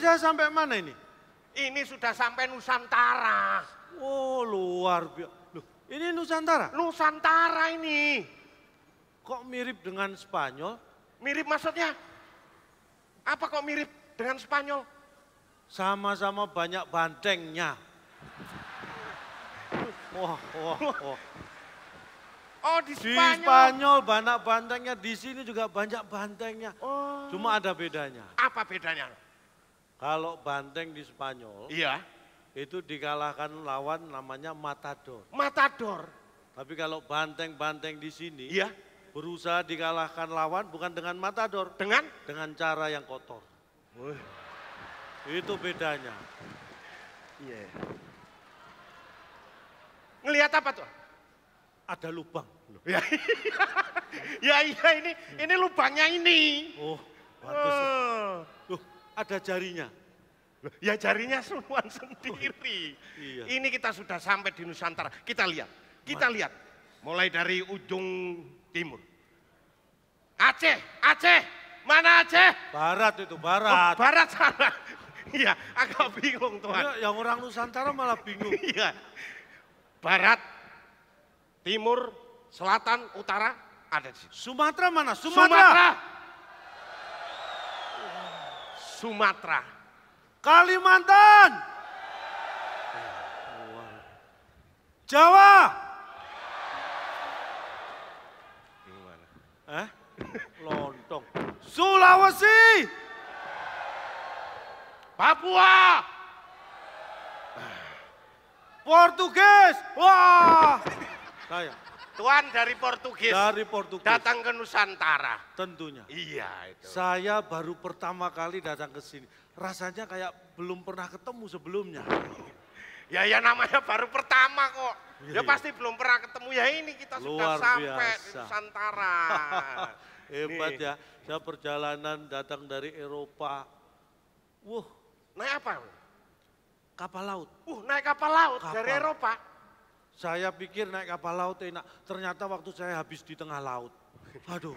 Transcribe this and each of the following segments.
saya sampai mana ini? Ini sudah sampai Nusantara. Oh, luar biasa. Loh, ini Nusantara? Nusantara ini. Kok mirip dengan Spanyol? Mirip maksudnya? Apa kok mirip dengan Spanyol? Sama-sama banyak bantengnya. Wah. Oh, di Di Spanyol. Spanyol banyak bantengnya, di sini juga banyak bantengnya. Oh. Cuma ada bedanya. Apa bedanya? Kalau banteng di Spanyol, Iya. itu dikalahkan lawan namanya matador. Matador. Tapi kalau banteng-banteng di sini, Iya. berusaha dikalahkan lawan bukan dengan matador, Dengan? dengan cara yang kotor. Itu bedanya. Iya. Ngelihat apa tuh? Ada lubang. Ya, iya ini lubangnya ini. Oh, pantes. Oh. Loh, ada jarinya. Loh, ya jarinya Sunuan sendiri. Iya. Ini kita sudah sampai di Nusantara. Kita lihat. Mulai dari ujung timur. Aceh. Mana Aceh? Barat itu, Oh, barat. barat sana. Iya, agak bingung Tuhan. Ya, yang orang Nusantara malah bingung. Iya. Barat, timur, selatan, utara ada di situ. Sumatera mana? Sumatera. Sumatera. Kalimantan. Jawa. Gimana? Lontong. Sulawesi. Papua. Portugis. Wah. Saya Tuan dari Portugis. dari Portugis. Datang ke Nusantara. Tentunya. Iya itu. Saya baru pertama kali datang ke sini. Rasanya kayak belum pernah ketemu sebelumnya. Ya namanya baru pertama kok. Iya, Ya pasti belum pernah ketemu. Ya ini kita Luar sudah sampai di biasa. Nusantara. Hebat Nih. ya. Saya perjalanan datang dari Eropa. Naik apa? Kapal laut. Naik kapal laut Kapal. dari Eropa. Saya pikir naik kapal laut enak. Ternyata waktu saya habis di tengah laut. Aduh.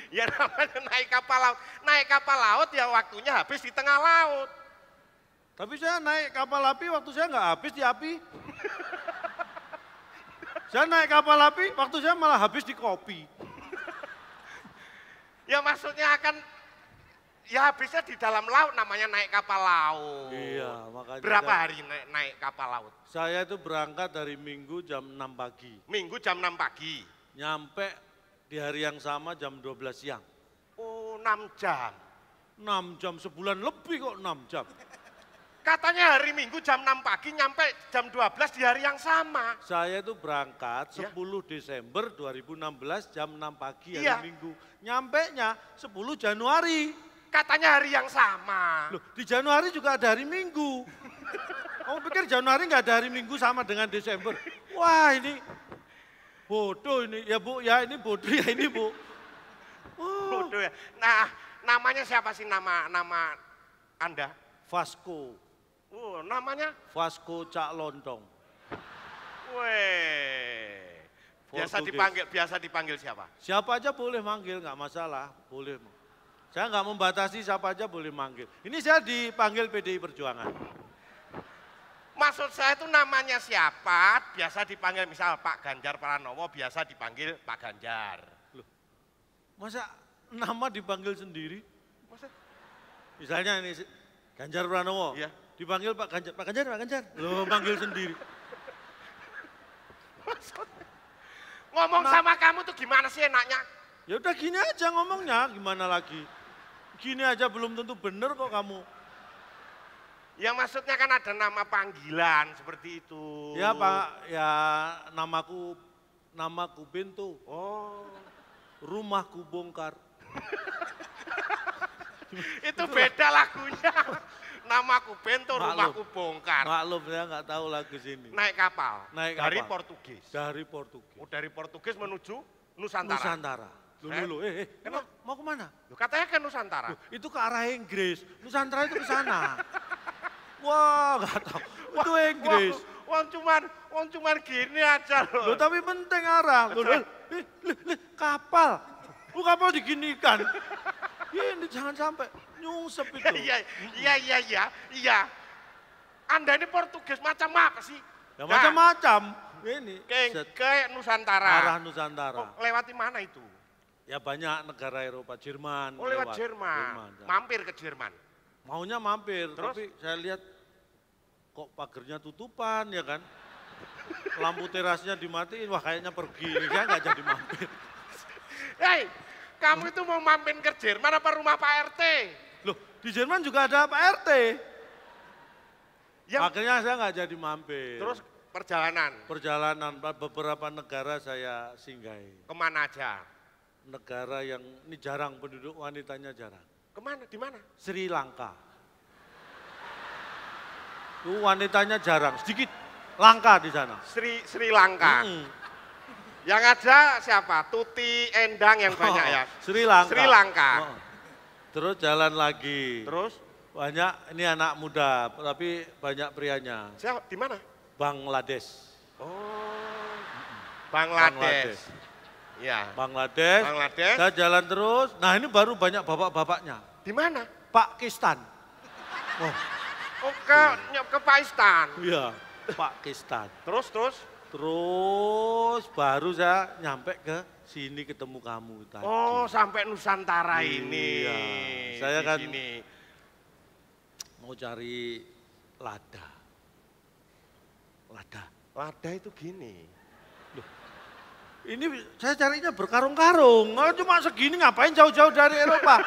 Ya namanya naik kapal laut. Naik kapal laut ya waktunya habis di tengah laut. Tapi saya naik kapal api waktu saya nggak habis di api. Saya naik kapal api waktu saya malah habis di kopi. Ya maksudnya akan, ya habisnya di dalam laut namanya naik kapal laut. Iya, makanya. Berapa hari naik kapal laut? Saya itu berangkat dari Minggu jam 6 pagi. Minggu jam 6 pagi. Nyampe di hari yang sama jam 12 siang. Oh 6 jam. 6 jam, sebulan lebih kok 6 jam. Katanya hari Minggu jam 6 pagi nyampe jam 12 di hari yang sama. Saya itu berangkat Ya. 10 Desember 2016 jam 6 pagi hari Iya. Minggu. Nyampenya 10 Januari. Katanya hari yang sama. Loh, di Januari juga ada hari Minggu. Kamu pikir Januari nggak ada hari Minggu sama dengan Desember? Wah ini bodoh ini. Ya Bu, ya ini bodoh ya ini Bu. Bodoh ya. Nah namanya siapa sih nama Anda? Vasco. Namanya? Vasco Cak Lontong. Weh. Portugis. Biasa dipanggil siapa? Siapa aja boleh manggil, nggak masalah. Boleh. Saya nggak membatasi siapa aja boleh manggil. Ini saya dipanggil PDI Perjuangan. Maksud saya itu namanya siapa, biasa dipanggil misal Pak Ganjar Pranowo, biasa dipanggil Pak Ganjar. Masa nama dipanggil sendiri? Masa? Misalnya ini Ganjar Pranowo, Iya. dipanggil Pak Ganjar. Loh manggil sendiri. Ngomong sama kamu tuh gimana sih enaknya? Ya udah gini aja ngomongnya, gimana lagi? Gini aja belum tentu bener kok kamu. Ya maksudnya kan ada nama panggilan seperti itu. Ya Pak, ya namaku Bento. Oh. Rumahku bongkar. Itu beda lagunya. Namaku Bento, rumahku bongkar. Maklum saya nggak tahu lagu sini. Naik kapal. Naik Dari kapal. Portugis. Dari Portugis. Dari Portugis menuju Nusantara. Nusantara. Loh, mau kemana? Loh, katanya ke Nusantara. Loh, itu ke arah Inggris. Nusantara itu ke sana. Wah, nggak tahu. Itu Inggris. Wong cuman gini aja loh. Loh, tapi penting arah. Loh, kapal. Kapal diginikan. Ini jangan sampai. Nyungsep itu. Iya. Anda ini Portugis macam apa sih? Ya macam-macam. Ini. Ke Nusantara. Arah Nusantara. Oh, lewati mana itu? Ya banyak negara Eropa, Jerman. Oh lewat Jerman. Mampir ke Jerman. Maunya mampir, Terus? tapi saya lihat kok pagernya tutupan ya kan. Lampu terasnya dimatiin, wah kayaknya pergi. Saya nggak jadi mampir. Hei, kamu itu mau mampir ke Jerman apa rumah Pak RT? Loh, di Jerman juga ada Pak RT. Akhirnya saya nggak jadi mampir. Terus perjalanan? Perjalanan beberapa negara saya singgahi. Kemana aja? Negara yang ini jarang penduduk wanitanya jarang. Kemana? Di mana? Sri Lanka. Itu wanitanya jarang, sedikit langka di sana. Sri Lanka. Yang ada siapa? Tuti, Endang yang banyak ya. Sri Lanka. Sri Lanka. Terus jalan lagi. Terus? Banyak, ini anak muda, tapi banyak prianya. Siapa? Di mana? Bangladesh. Oh, Bangladesh. Ya. Bangladesh. Saya jalan terus. Nah ini baru banyak bapak-bapaknya. Di mana? Pakistan. Oh, ke Pakistan. Iya, Pakistan. Terus? Baru saya nyampe ke sini ketemu kamu tadi. Oh, sampai Nusantara ini. Iya. Saya kan sini. mau cari lada. Lada itu gini. Loh, ini saya carinya berkarung-karung. Nggak cuma segini ngapain jauh-jauh dari Eropa.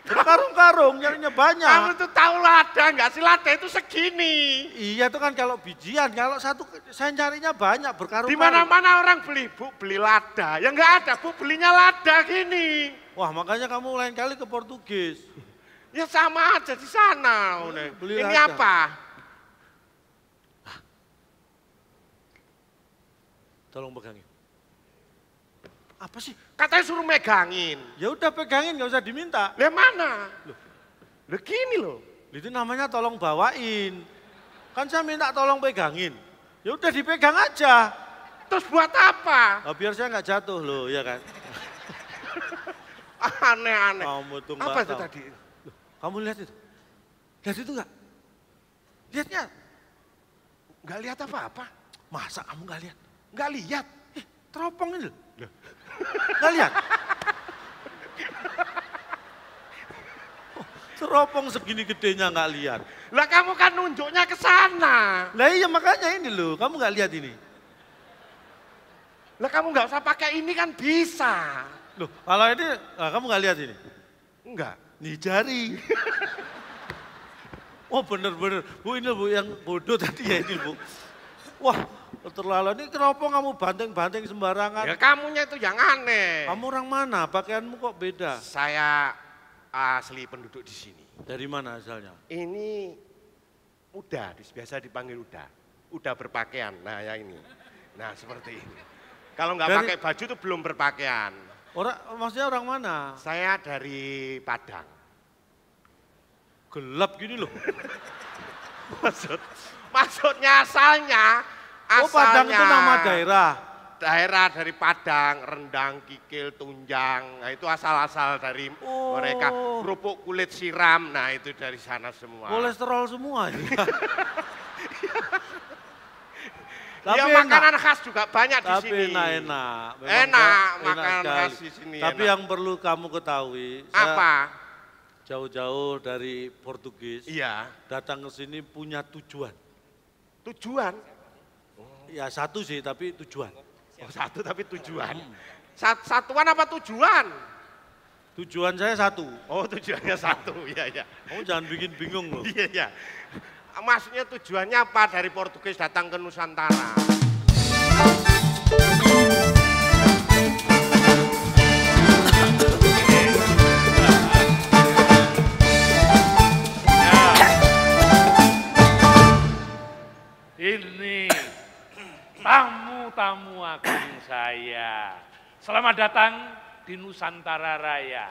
Berkarung-karung nyarinya banyak. Kamu tuh tahu lada nggak sih? Lada itu segini. Iya itu kan kalau bijian, kalau satu saya carinya banyak berkarung-karung. Di mana-mana orang beli lada. Ya nggak ada, Bu, belinya lada gini. Wah makanya kamu lain kali ke Portugis. Ya sama aja di sana. Beli Ini lada. apa? Tolong pegangin. Apa sih? Katanya suruh megangin. Ya udah pegangin, nggak usah diminta. Lah mana? Loh gini loh. Itu namanya tolong bawain. Kan saya minta tolong pegangin. Ya udah dipegang aja. Terus buat apa? Biar saya nggak jatuh loh, ya kan? Aneh-aneh. Kamu tuh Apa itu tahu. tadi? Loh, kamu lihat itu? Lihat itu nggak? Lihatnya? Nggak lihat apa-apa. Masa kamu nggak lihat? Nggak lihat. Teropong ini loh. Nggak lihat? Teropong segini gedenya nggak lihat. Lah kamu kan nunjuknya ke sana. Lah iya makanya ini loh, kamu nggak lihat ini. Lah kamu nggak usah pakai ini kan bisa. Loh, kalau ini, kamu nggak lihat ini? Enggak. Nih jari. Oh bener-bener, Bu ini Bu yang bodoh tadi ya ini Bu. Wah terlalu, ini keropong kamu banting-banting sembarangan. Ya kamunya itu yang aneh. Kamu orang mana? Pakaianmu kok beda? Saya asli penduduk di sini. Dari mana asalnya? Ini Uda, biasa dipanggil Uda. Uda berpakaian, nah ya ini. Nah seperti ini. Kalau nggak pakai baju itu belum berpakaian. Maksudnya orang mana? Saya dari Padang. Gelap gini loh. Maksudnya asalnya. Oh Padang itu nama daerah? Daerah dari Padang, Rendang, Kikil, Tunjang. Nah itu asal-asal dari mereka. Kerupuk kulit siram, nah itu dari sana semua. Kolesterol semua. Tapi ya makanan khas juga banyak di sini. Tapi enak. Enak makanan khas di sini. Tapi yang perlu kamu ketahui. Apa? Jauh-jauh dari Portugis. Iya. Datang ke sini punya tujuan. Tujuan? Ya satu sih tapi tujuan. Oh satu tapi tujuan. Satuan apa tujuan? Tujuan saya satu. Oh tujuannya satu, iya iya. Kamu jangan bikin bingung loh. Iya iya. Maksudnya tujuannya apa dari Portugis datang ke Nusantara? Ini tamu-tamu agung saya. Selamat datang di Nusantara Raya.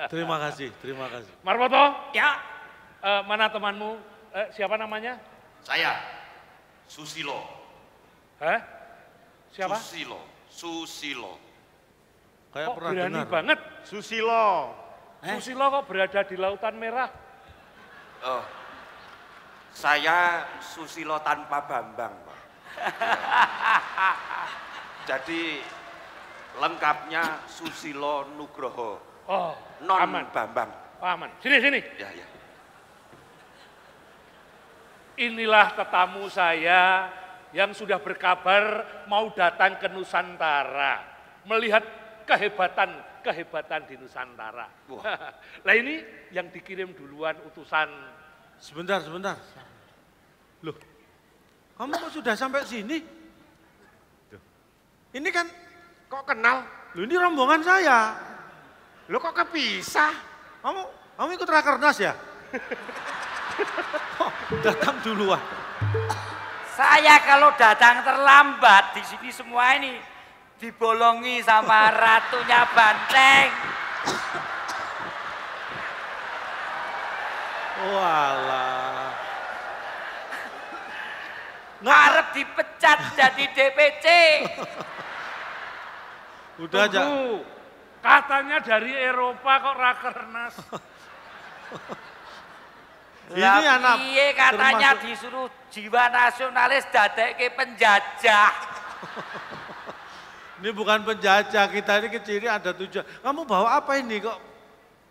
Terima kasih, terima kasih. Marwoto? Ya. Mana temanmu? Siapa namanya? Saya, Susilo. Hah? Siapa? Susilo. Kayak Kok pernah berani dengar. banget. Susilo. Susilo kok berada di Lautan Merah? Oh, saya Susilo tanpa Bambang, Pak. Jadi lengkapnya Susilo Nugroho, Oh, non aman. Bambang. Oh, aman. Sini. Ya, ya. Inilah tetamu saya yang sudah berkabar mau datang ke Nusantara. Melihat kehebatan di Nusantara. Wah. Lah ini yang dikirim duluan utusan. Sebentar. Loh, kamu kok sudah sampai sini? Ini kan, Kok kenal? loh ini rombongan saya. Lo kok kepisah? Kamu ikut rakernas ya? Oh, datang duluan. Saya kalau datang terlambat di sini semua ini dibolongi sama ratunya Banteng. Walah. Ngarep dipecat jadi DPC. Udah aja. Tunggu, katanya dari Eropa kok rakernas. Ini Lah anak piye katanya termasuk- disuruh jiwa nasionalis dadekke penjajah. Ini bukan penjajah, kita ini kecil ini ada tujuan. Kamu bawa apa ini kok?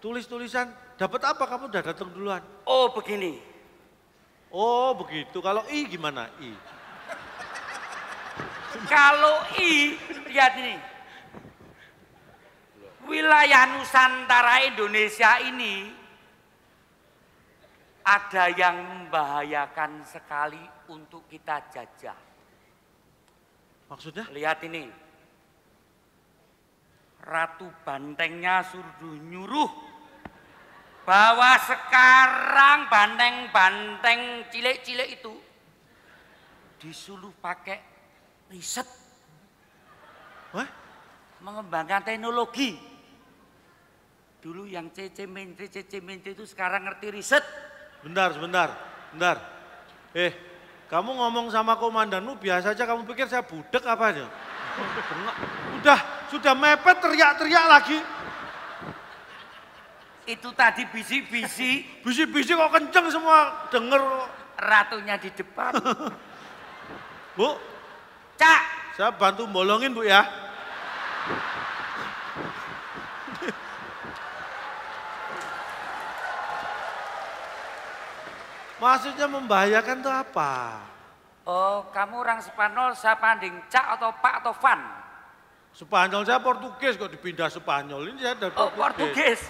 Tulis-tulisan, dapat apa kamu udah datang duluan? Oh begini, Oh begitu, kalau I gimana I? kalau I, lihat ini. Wilayah Nusantara Indonesia ini ada yang membahayakan sekali untuk kita jajah. Maksudnya? Lihat ini. Ratu Bantengnya suruh nyuruh bahwa sekarang banteng-banteng cilik-cilik itu disuruh pakai riset. Wah? Mengembangkan teknologi. Dulu yang cece-mente itu sekarang ngerti riset. Bentar. Kamu ngomong sama komandanmu biasa aja, kamu pikir saya budek apa aja? Sudah mepet teriak-teriak lagi. Itu tadi bisi-bisi Bisi-bisi kok kenceng semua denger. ratunya di depan. Bu, Cak, saya bantu bolongin Bu ya. Maksudnya membahayakan itu apa? oh kamu orang Spanyol, saya panding Cak atau Pak atau Van? Spanyol, saya Portugis kok dipindah Spanyol. Ini saya dari Oh Portugis.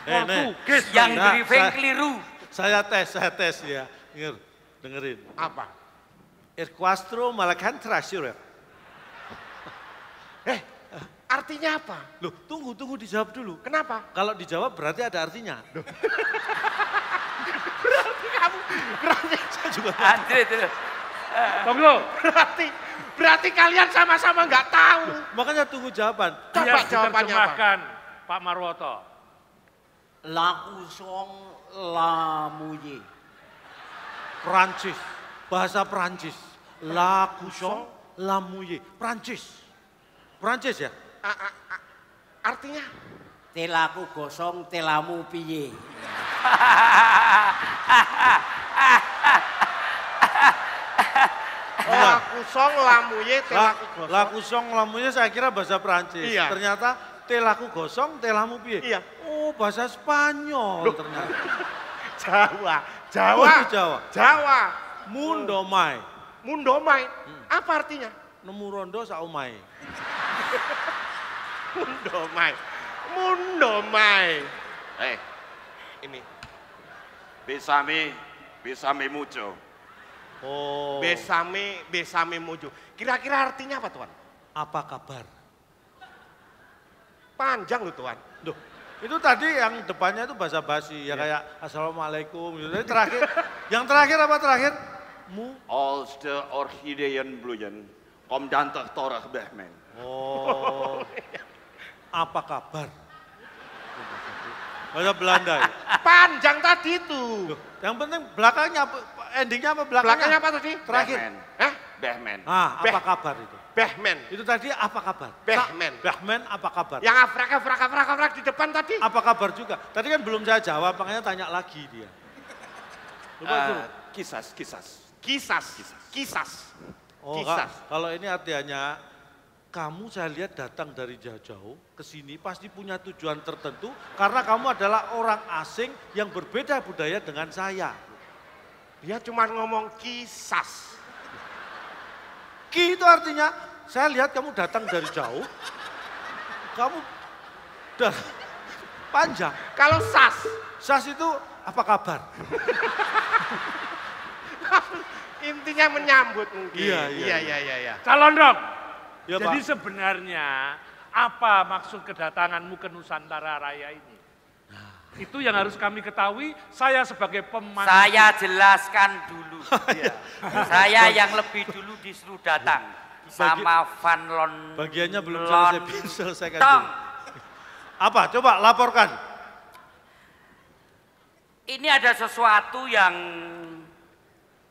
Portugis. Yang Nah, briefing keliru. Saya tes ya. Dengerin. Apa? Erquastro Malakan Trasure. Artinya apa? Loh, tunggu dijawab dulu. Kenapa? Kalau dijawab berarti ada artinya. Saya juga Andre itu. Tunggu, Berarti kalian sama-sama nggak tahu. makanya tunggu jawaban. Coba biar jawabannya apa? diterjemahkan Pak Marwoto. Laku song lamuye. Prancis, bahasa Prancis. La Couchon, la Mouille. Prancis ya? Artinya? Telaku gosong telamu piye. Laku song lamuye telaku gosong. La Couchon, la Mouille saya kira bahasa Prancis. Iya. Ternyata telaku gosong, telamu piye. Iya. Oh, bahasa Spanyol ternyata. Jawa. Oh, itu Jawa. Jawa. Mundomai. Mundomai. Apa artinya? Nemu rondo saumai. Mundomai. Ini. Besame mucho. Oh. Besame mojo. Kira-kira artinya apa Tuan? Apa kabar? Panjang loh Tuan. Duh, itu tadi yang depannya itu bahasa basi ya kayak assalamualaikum gitu. Tapi terakhir, yang terakhir apa terakhir? Als de orchideeën bloeien, kom dan tertorig behmen. Oh, apa kabar? Bahasa Belanda ya? Panjang tadi itu. Loh, yang penting belakangnya, endingnya apa belakangnya? Belakangnya apa tadi? Terakhir. Behmen. Hah? Behmen. Ah, apa kabar itu? Behmen. Itu tadi apa kabar? Behmen. Behmen apa kabar? Yang afrak di depan tadi. Apa kabar juga? Tadi kan belum saya jawab, makanya tanya lagi dia. Lupa Guru. Kisas. Oh, kalau ini artinya kamu saya lihat datang dari jauh-jauh ke sini pasti punya tujuan tertentu karena kamu adalah orang asing yang berbeda budaya dengan saya. Dia cuma ngomong kisas. Ki itu artinya saya lihat kamu datang dari jauh. Kamu udah panjang. Kalau Sas itu apa kabar? intinya menyambut mungkin. Iya. Calon dong. Ya, Jadi Pak. sebenarnya apa maksud kedatanganmu ke Nusantara Raya ini? Itu yang harus kami ketahui, saya sebagai pemandu. Saya jelaskan dulu. Saya yang lebih dulu disuruh datang sama Van Lon. Bagiannya belum selesaikan Tong. dulu. Apa? Coba laporkan. Ini ada sesuatu yang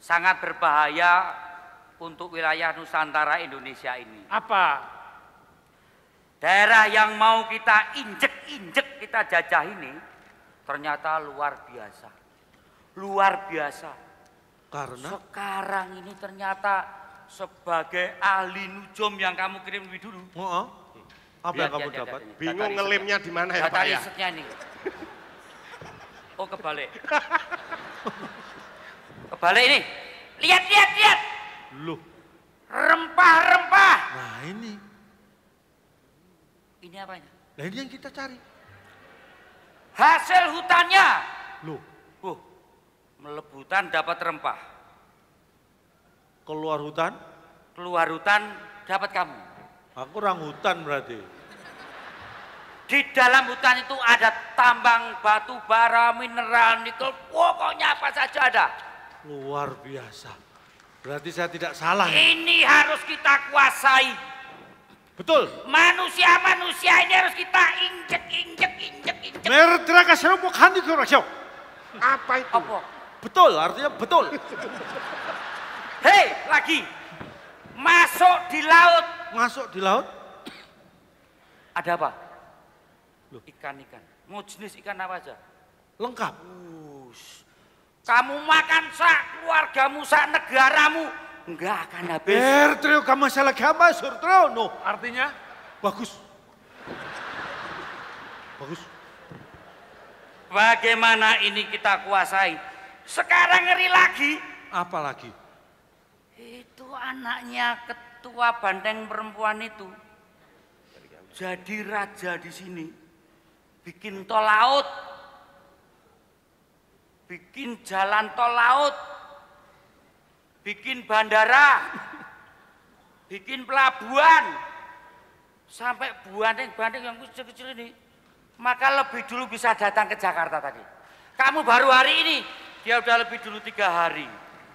sangat berbahaya untuk wilayah Nusantara Indonesia ini. Apa? Daerah yang mau kita injek-injek, kita jajah ini ternyata luar biasa. Luar biasa. Karena Sekarang ini ternyata sebagai ahli nujum yang kamu kirim lebih dulu. apa yang kamu Lihat, dapat? ini. Bingung Data ngelimnya di mana ya Data Pak ya? risetnya ini. Oh kebalik. Kebalik ini. Lihat. Loh, Rempah-rempah. nah ini. Ini apanya? Nah ini yang kita cari. Hasil hutannya. Loh, Melebutan dapat rempah. keluar hutan, Keluar hutan dapat kamu. aku orang hutan berarti. Di dalam hutan itu ada tambang batu bara, mineral, nikel, pokoknya apa saja ada. Luar biasa. Berarti saya tidak salah ya? Ini harus kita kuasai. Betul. Manusia ini harus kita injek. Mereka serupuk handi kurasyo. Apa itu? Apa? Betul, artinya betul. Hei, lagi. Masuk di laut. Masuk di laut, Ada apa? Loh. Ikan-ikan. Mau jenis ikan apa aja? lengkap. Kamu makan sak keluargamu, sak negaramu. Enggak akan habis. Bertrio kamu salah kama surtrio no. Artinya? Bagus. Bagus. Bagaimana ini kita kuasai? Sekarang ngeri lagi. Apa lagi? Itu anaknya ketua banteng perempuan itu. Jadi raja di sini. Bikin tol laut. Bikin jalan tol laut. Bikin bandara. Bikin pelabuhan. Sampai banteng yang kecil-kecil ini. Maka lebih dulu bisa datang ke Jakarta tadi. Kamu baru hari ini. Dia udah lebih dulu 3 hari.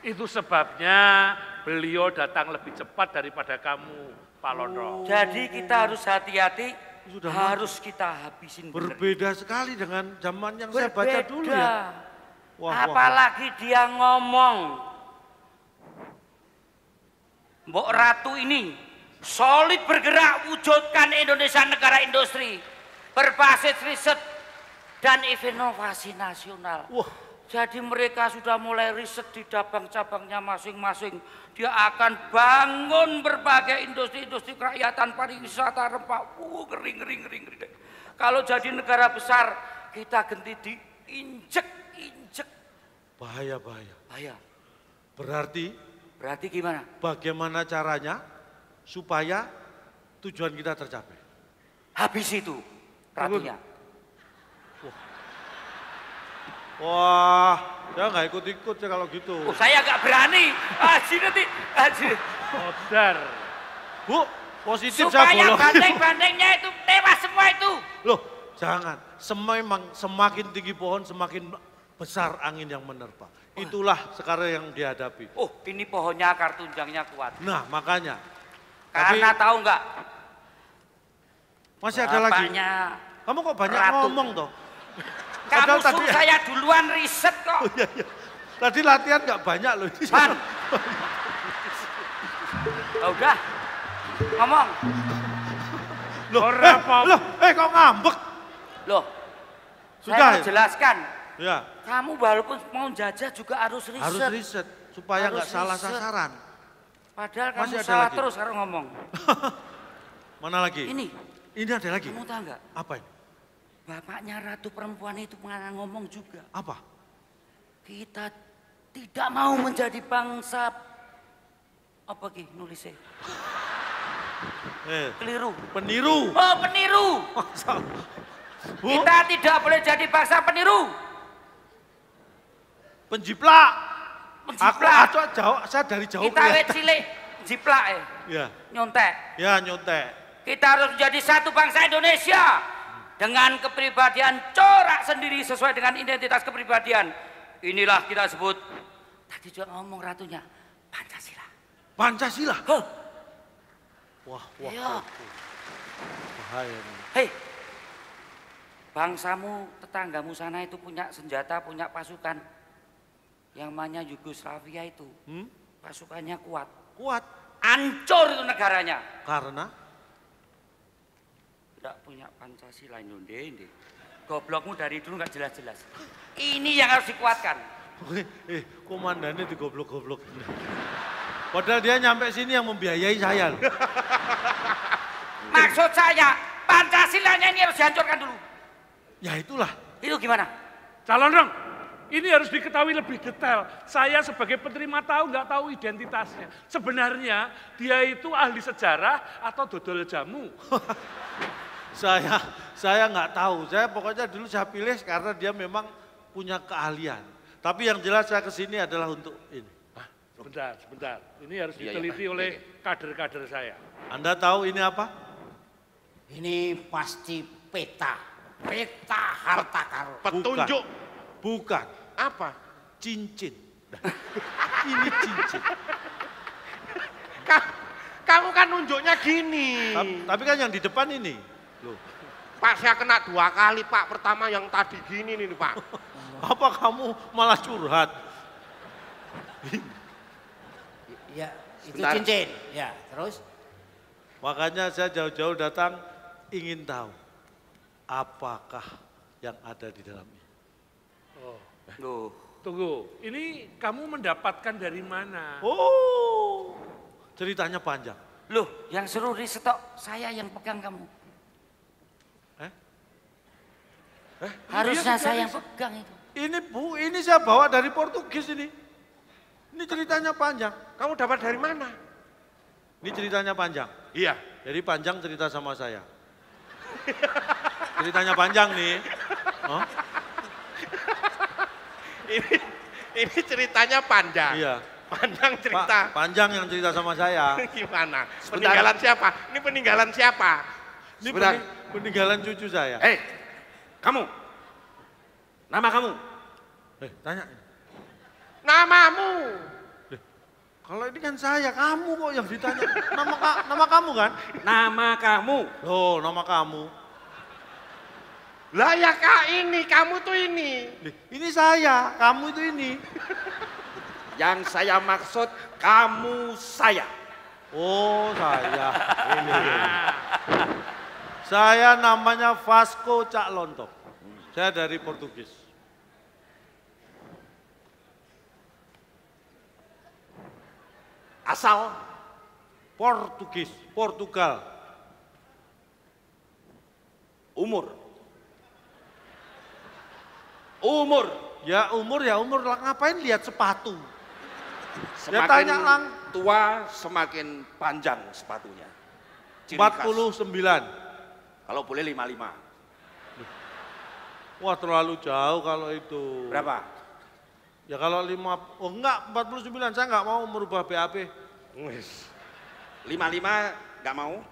Itu sebabnya beliau datang lebih cepat daripada kamu, Pak Londro. Jadi kita harus hati-hati, Sudah harus kita habisin bener. Berbeda sekali dengan zaman yang saya baca dulu ya. Wah. Apalagi dia ngomong, Mbok Ratu ini solid bergerak wujudkan Indonesia negara industri berbasis riset dan inovasi nasional. Wah. Jadi mereka sudah mulai riset di cabang-cabangnya masing-masing. Dia akan bangun berbagai industri-industri kerakyatan, pariwisata, rempah. Ngeri. Kalau jadi negara besar, kita ganti diinjek. Bahaya. Bahaya. Berarti Gimana? bagaimana caranya supaya tujuan kita tercapai? Habis itu ratunya. Wah, saya nggak ikut-ikut ya kalau gitu. Oh, saya nggak berani. Haji. Modar. Bu, positif saya Supaya bolong. banteng-bantengnya itu tewas semua itu. Loh, jangan. Semakin tinggi pohon, semakin besar angin yang menerpa. Itulah sekarang yang dihadapi. Oh, ini pohonnya akar tunjangnya kuat. Nah, makanya. Karena tahu nggak? Masih ada lagi. Bapaknya Kamu kok banyak Ratu. ngomong toh? Kamu Padahal tadi- suruh saya duluan riset kok. Iya. Tadi latihan nggak banyak loh. Pan. Oh, udah. Ngomong. Loh, Ora apa-apa. kok ngambek? Loh, Sudah, saya ya? mau jelaskan. Ya, Kamu walaupun mau jajah juga harus riset. harus riset supaya Harus nggak salah riset. sasaran. Padahal Masih kamu ada salah lagi? terus kalau ngomong. Mana lagi? Ini ada lagi. Kamu tahu nggak? Apa ini? Bapaknya ratu perempuan itu pernah ngomong juga. Apa? Kita tidak mau menjadi bangsa apa ki nulisnya? Keliru. Peniru. Oh, peniru. Bu, Kita tidak boleh jadi bangsa peniru. penjiplak. Penjiplak. Aku jauh, saya dari jauh Kita wet kelihatan. cilik jiplak Ya, nyontek. ya nyontek. Kita harus menjadi satu bangsa Indonesia dengan kepribadian corak sendiri sesuai dengan identitas kepribadian. Inilah kita sebut tadi juga ngomong ratunya Pancasila. Pancasila. Huh. Wah, Iya. bahaya nih. Hei, bangsamu, tetanggamu sana itu punya senjata, punya pasukan. Yang namanya Yugoslavia itu, pasukannya kuat. Kuat. Hancur itu negaranya. Karena Tidak punya Pancasila Indonesia. Goblokmu dari dulu nggak jelas-jelas. Ini yang harus dikuatkan. komandannya digoblok-goblok. Padahal dia nyampe sini yang membiayai saya. Loh. Maksud saya, Pancasilanya ini harus dihancurkan dulu. Ya itulah. Itu gimana? Calon dong. Ini harus diketahui lebih detail. Saya sebagai penerima tahu nggak tahu identitasnya. Sebenarnya dia itu ahli sejarah atau dodol jamu. Saya nggak tahu. Saya pokoknya dulu saya pilih karena dia memang punya keahlian. Tapi yang jelas saya kesini adalah untuk ini. Sebentar. Ini harus Iya, diteliti iya. oleh kader-kader saya. Anda tahu ini apa? Ini pasti peta. Peta harta karun. Petunjuk. Bukan. Apa? Cincin. Ini cincin. Kamu kan nunjuknya gini. Tapi kan yang di depan ini. Loh. Pak, saya kena 2 kali, Pak. Pertama yang tadi gini nih, Pak. Apa kamu malah curhat? Ya, itu Sebentar. cincin. Ya, terus Makanya saya jauh-jauh datang ingin tahu apakah yang ada di dalamnya. Loh, Tunggu, ini kamu mendapatkan dari mana? Oh, ceritanya panjang. loh, yang seru riset saya yang pegang kamu. Harusnya saya yang pegang itu. Ini Bu, ini saya bawa dari Portugis ini. Ini ceritanya panjang. Kamu dapat dari mana? Ini ceritanya panjang. Iya. Jadi panjang cerita sama saya. Ceritanya panjang nih. Oh, Ini ceritanya panjang. iya. Panjang cerita. Panjang yang cerita sama saya. Gimana? Peninggalan siapa? Ini peninggalan siapa? Ini Sebentar. peninggalan cucu saya. Kamu. Nama kamu. Tanya. Namamu. Kalau ini kan saya, kamu kok yang ditanya. Nama kamu kan? Nama kamu. Oh, nama kamu. Lah ya Kak ini, kamu tuh ini. Ini saya, kamu itu ini. Yang saya maksud kamu saya. Oh, saya. Ini. Saya namanya Vasco Cak Lontong. Saya dari Portugis. Asal Portugis, Portugal. umur. Umur. Ya umur lah, ngapain lihat sepatu? Semakin tanya lang. tua semakin panjang sepatunya. Ciri khas. 49. Kalau boleh 55. Wah terlalu jauh kalau itu. Berapa? Ya kalau 49, saya nggak mau merubah BAP. 55 nggak mau.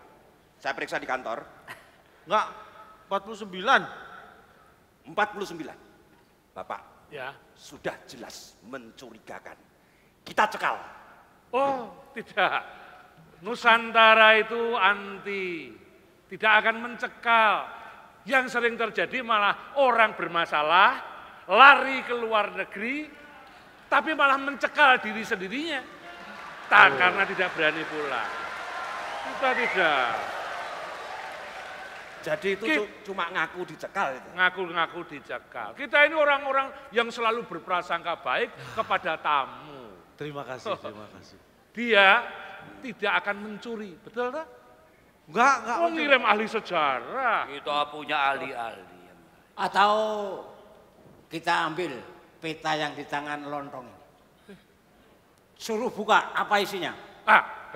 Saya periksa di kantor. Nggak, 49. 49. Bapak, Ya. sudah jelas mencurigakan. Kita cekal. Oh, tidak. Nusantara itu anti. Tidak akan mencekal. Yang sering terjadi malah orang bermasalah, lari ke luar negeri, tapi malah mencekal diri sendirinya. Karena tidak berani pulang. Kita tidak. Jadi itu cuma ngaku dicekal itu. Ngaku-ngaku dicekal. Kita ini orang-orang yang selalu berprasangka baik kepada tamu. Terima kasih, terima kasih. Dia tidak akan mencuri, betul tak? Enggak. Oh, ngirim ahli sejarah. Kita punya ahli-ahli. Atau kita ambil peta yang di tangan lontong ini. Suruh buka, apa isinya?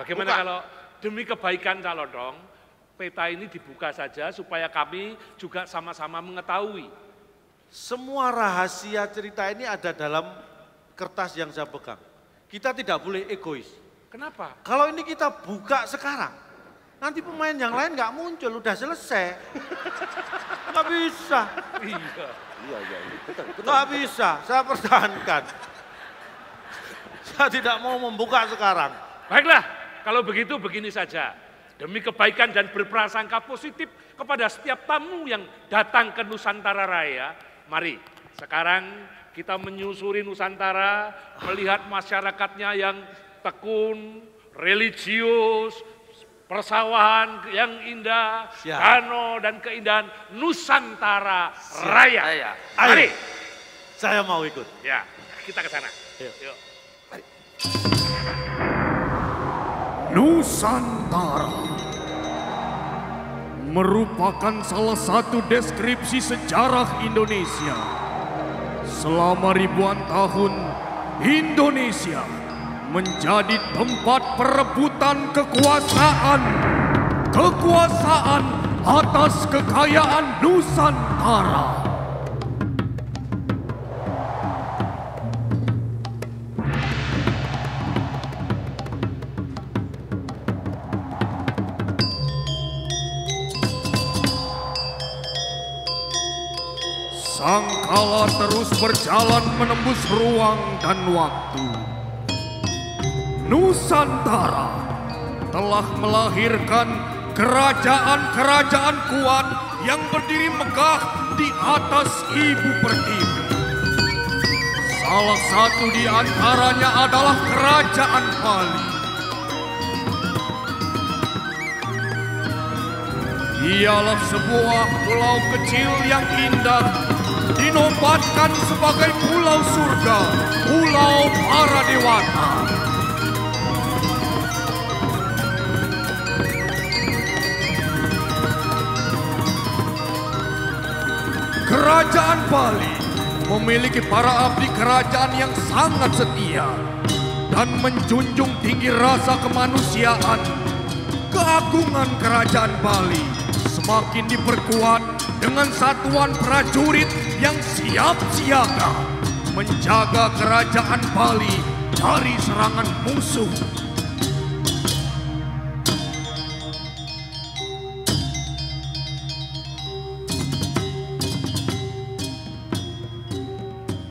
Bagaimana Buka. kalau demi kebaikan Calodong, peta ini dibuka saja supaya kami juga sama-sama mengetahui. Semua rahasia cerita ini ada dalam kertas yang saya pegang. Kita tidak boleh egois. Kenapa? Kalau ini kita buka sekarang, nanti pemain yang lain nggak muncul, udah selesai. Nggak bisa. Iya. Betul. Nggak bisa, saya pertahankan. Saya tidak mau membuka sekarang. Baiklah, kalau begitu begini saja. Demi kebaikan dan berprasangka positif kepada setiap tamu yang datang ke Nusantara Raya, mari sekarang kita menyusuri Nusantara, melihat masyarakatnya yang tekun, religius, persawahan yang indah, Siap. danau dan keindahan Nusantara Raya. Mari. Saya mau ikut. Ya, kita ke sana. Yuk. Nusantara merupakan salah satu deskripsi sejarah Indonesia. Selama ribuan tahun, Indonesia menjadi tempat perebutan kekuasaan atas kekayaan Nusantara. Sangkala terus berjalan menembus ruang dan waktu. Nusantara telah melahirkan kerajaan-kerajaan kuat yang berdiri megah di atas Ibu Pertiwi. Salah satu di antaranya adalah Kerajaan Bali. Ialah sebuah pulau kecil yang indah, dinobatkan sebagai pulau surga, pulau para dewata. Kerajaan Bali memiliki para abdi kerajaan yang sangat setia dan menjunjung tinggi rasa kemanusiaan. Keagungan Kerajaan Bali semakin diperkuat dengan satuan prajurit yang siap siaga menjaga Kerajaan Bali dari serangan musuh.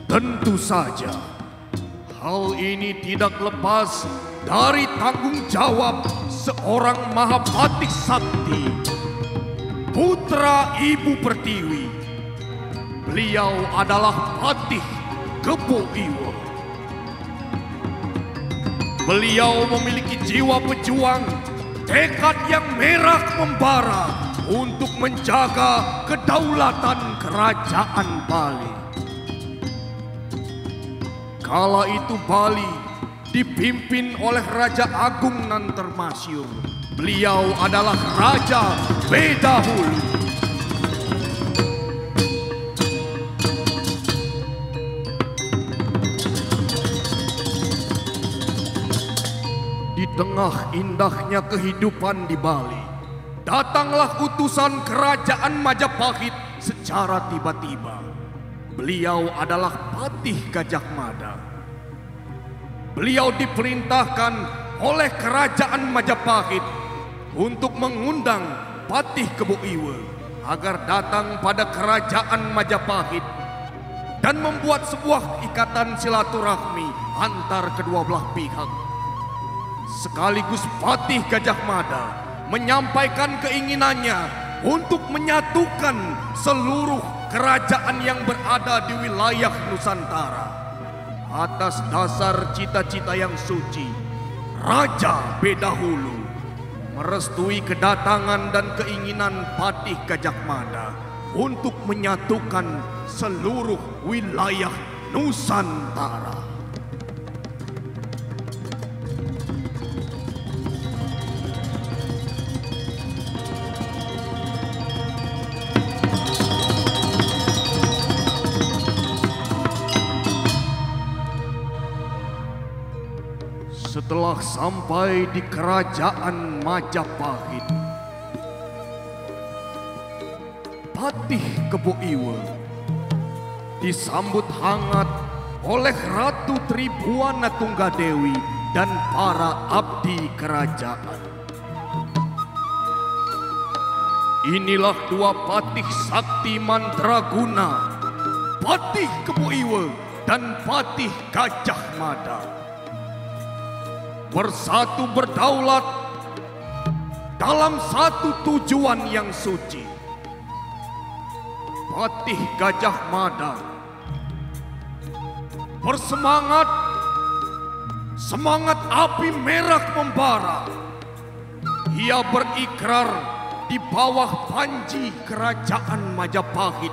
Tentu saja, hal ini tidak lepas dari tanggung jawab seorang Mahapati Sakti, putra Ibu Pertiwi. Beliau adalah Patih Kebo Iwo. Beliau memiliki jiwa pejuang, tekad yang merah membara untuk menjaga kedaulatan Kerajaan Bali. Kala itu Bali dipimpin oleh Raja Agung Nantermasyur. Beliau adalah Raja Bedahulu. Di tengah indahnya kehidupan di Bali, datanglah utusan Kerajaan Majapahit secara tiba-tiba. Beliau adalah Patih Gajah Mada. Beliau diperintahkan oleh Kerajaan Majapahit untuk mengundang Patih Kebo Iwo agar datang pada Kerajaan Majapahit dan membuat sebuah ikatan silaturahmi antar kedua belah pihak. Sekaligus Patih Gajah Mada menyampaikan keinginannya untuk menyatukan seluruh kerajaan yang berada di wilayah Nusantara. Atas dasar cita-cita yang suci, Raja Bedahulu merestui kedatangan dan keinginan Patih Gajah Mada untuk menyatukan seluruh wilayah Nusantara. Setelah sampai di kerajaan Majapahit, Patih Kebo Iwe disambut hangat oleh Ratu Tribuana Tunggadewi dan para abdi kerajaan. Inilah dua patih sakti mandraguna, Patih Kebo Iwe dan Patih Gajah Mada, bersatu berdaulat dalam satu tujuan yang suci. Patih Gajah Mada bersemangat, semangat api merah membara. Ia berikrar di bawah panji kerajaan Majapahit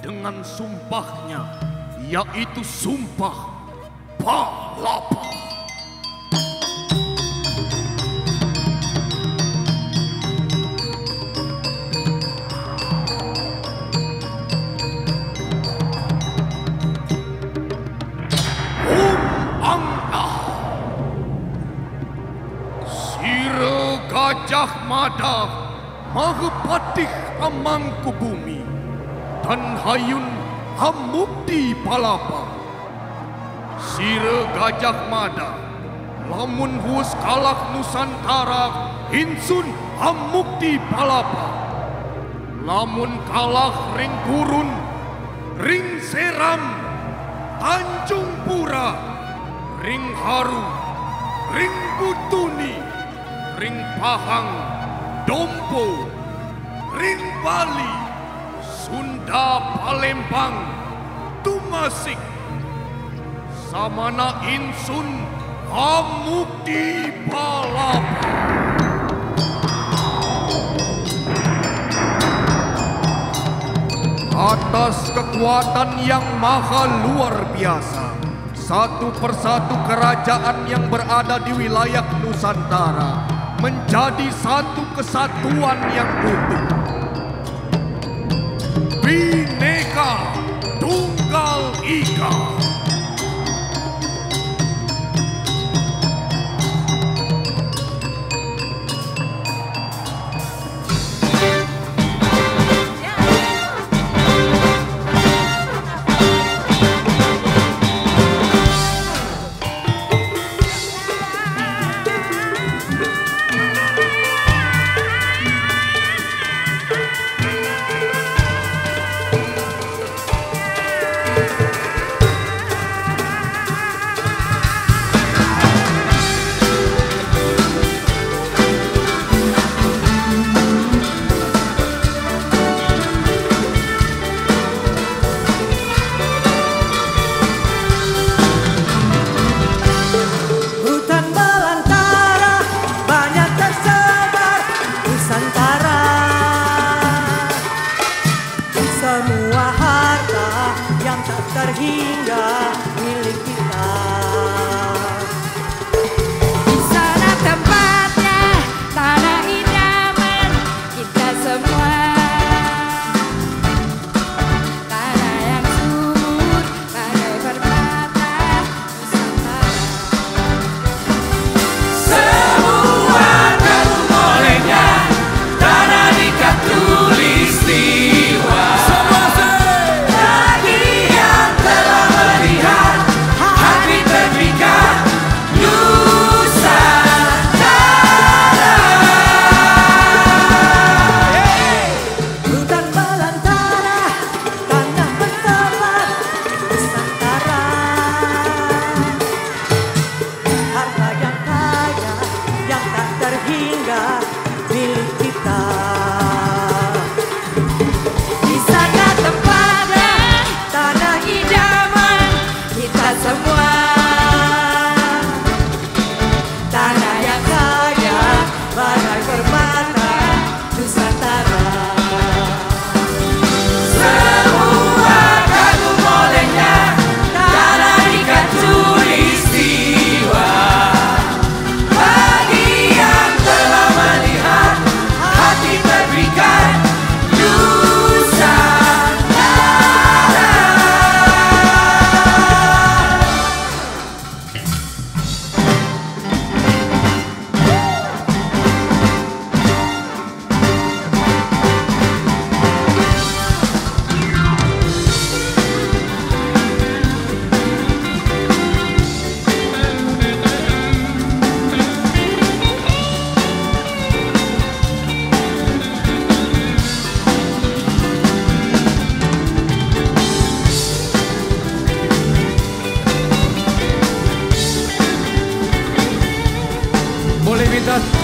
dengan sumpahnya, yaitu Sumpah Palapa. Gajah Mada Mahapatih Amangkubumi dan Hayun Hamukti Palapa. Sire Gajah Mada lamun huus kalak Nusantara Hinsun Hamukti Palapa. Lamun kalah ring Gurun, ring Seram, Tanjung Pura, ring Haru, ring Butuni, ring Pahang, Dompo, ring Bali, Sunda, Palembang, Tumasik, samana Insun Hamukti Palapa. Atas kekuatan yang maha luar biasa, satu persatu kerajaan yang berada di wilayah Nusantara menjadi satu kesatuan yang utuh. Bhinneka Tunggal Ika. Tanah yang kaya,